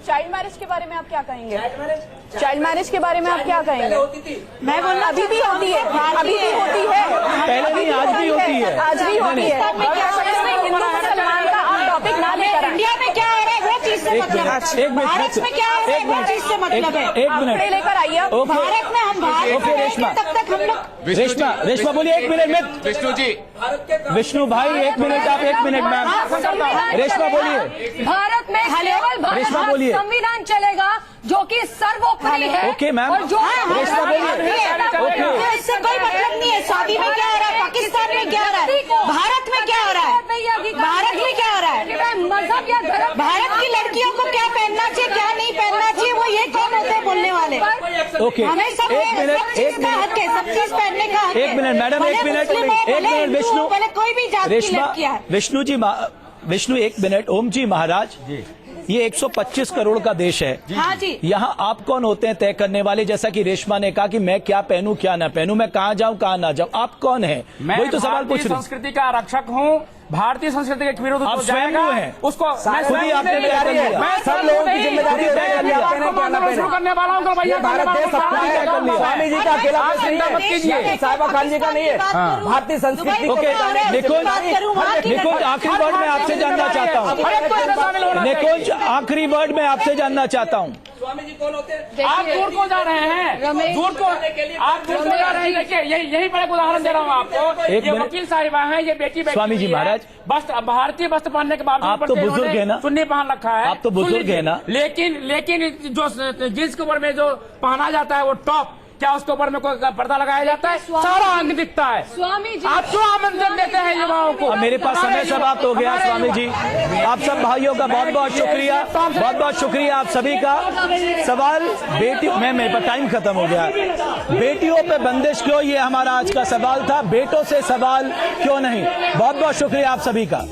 चाइल्ड मैरिज के बारे में आप क्या कहेंगे? चाइल्ड मैरिज के बारे में आप क्या कहेंगे? मैं बोल अभी भी होती है, अभी भी होती है, पहले नहीं, आज भी होती है, आज भी होती है। हिंदू मुसलमान का आप टॉपिक ना लेकर, इंडिया में क्या हो रहा है वो चीज से मतलब है, भारत में क्या हो रहा है वो चीज से मतलब है। एक मिनट लेकर आइए, भारत में हम भारत रेशमा, तब तक हम लोग रेशमा बोलिए, 1 मिनट में। विष्णु जी, विष्णु भाई 1 मिनट, आप 1 मिनट मैम। रेशमा बोलिए। भारत में केवल भारत संविधान चलेगा जो कि सर्वोपरि है। ओके मैम, रेशमा बोलिए। इससे कोई मतलब नहीं है, सऊदी में क्या हो रहा है, पाकिस्तान में क्या हो रहा है, भारत में क्या हो रहा है, भारत में क्या हो रहा है, मजहब या धर्म, भारत की लड़कियों को क्या पहनना चाहिए, क्या नहीं पहनना चाहिए, वो ये कौन होते हैं बोलने वाले? ओके, हमें सब चीज का हक है, सब चीज पहनने का हक है। 1 minute madam, 1 minute, 1 minute Vishnu, पहले कोई भी जात की लड़कियां है। विष्णु जी, विष्णु 1 मिनट। ओम जी महाराज, ये 125 करोड़ का देश है। हाँ जी। यहाँ आप कौन होते हैं तय करने वाले? जैसा कि रेशमा ने कहा कि मैं क्या पहनूं क्या ना पहनूं, मैं कहाँ जाऊं कहाँ ना जाऊं, आप कौन है? वही तो सवाल पूछ रहे। संस्कृति का आरक्षक हूँ, भारतीय संस्कृति के विरोध आप स्वयं हैं उसको खुद ही आपने तय कर लिया। मैं सब लोगों की जिम्मेदारी शुरू करने वाला हूँ भैया, स्वामी जी का अकेला साहिबा खान जी का नहीं है, भारतीय संस्कृति। ओके निकुंज, आखिरी वर्ड मैं आपसे जानना चाहता हूँ। निकुंज, आखिरी वर्ड मैं आपसे जानना चाहता हूँ। स्वामी जी कौन होते हैं? आप दूर को जा रहे हैं, दूर को आप दूर को जा रहे हैं। देखिए यही पर एक उदाहरण दे रहा हूँ आपको। ये वकील साहिबा है, ये बेटी स्वामी जी महाराज, वस्त्र भारतीय वस्त्र पहनने के बावजूद आप तो बुजुर्ग है ना, चुन्नी पहन रखा है, आप तो बुजुर्ग है ना। लेकिन जो जींस के ऊपर में जो पहना जाता है वो टॉप, क्या उसके ऊपर में कोई पर्दा लगाया जाता है? सारा अंग दिखता है। स्वामी जी, आप क्यों आमंत्रण देते हैं युवाओं को? अब मेरे पास समय समाप्त हो गया। स्वामी जी, आप सब भाइयों का बहुत बहुत शुक्रिया, बहुत बहुत शुक्रिया आप सभी का। सवाल बेटी में मेरे पास टाइम खत्म हो गया। बेटियों पे बंदिश क्यों, ये हमारा आज का सवाल था। बेटों से सवाल क्यों नहीं। बहुत बहुत शुक्रिया आप सभी का।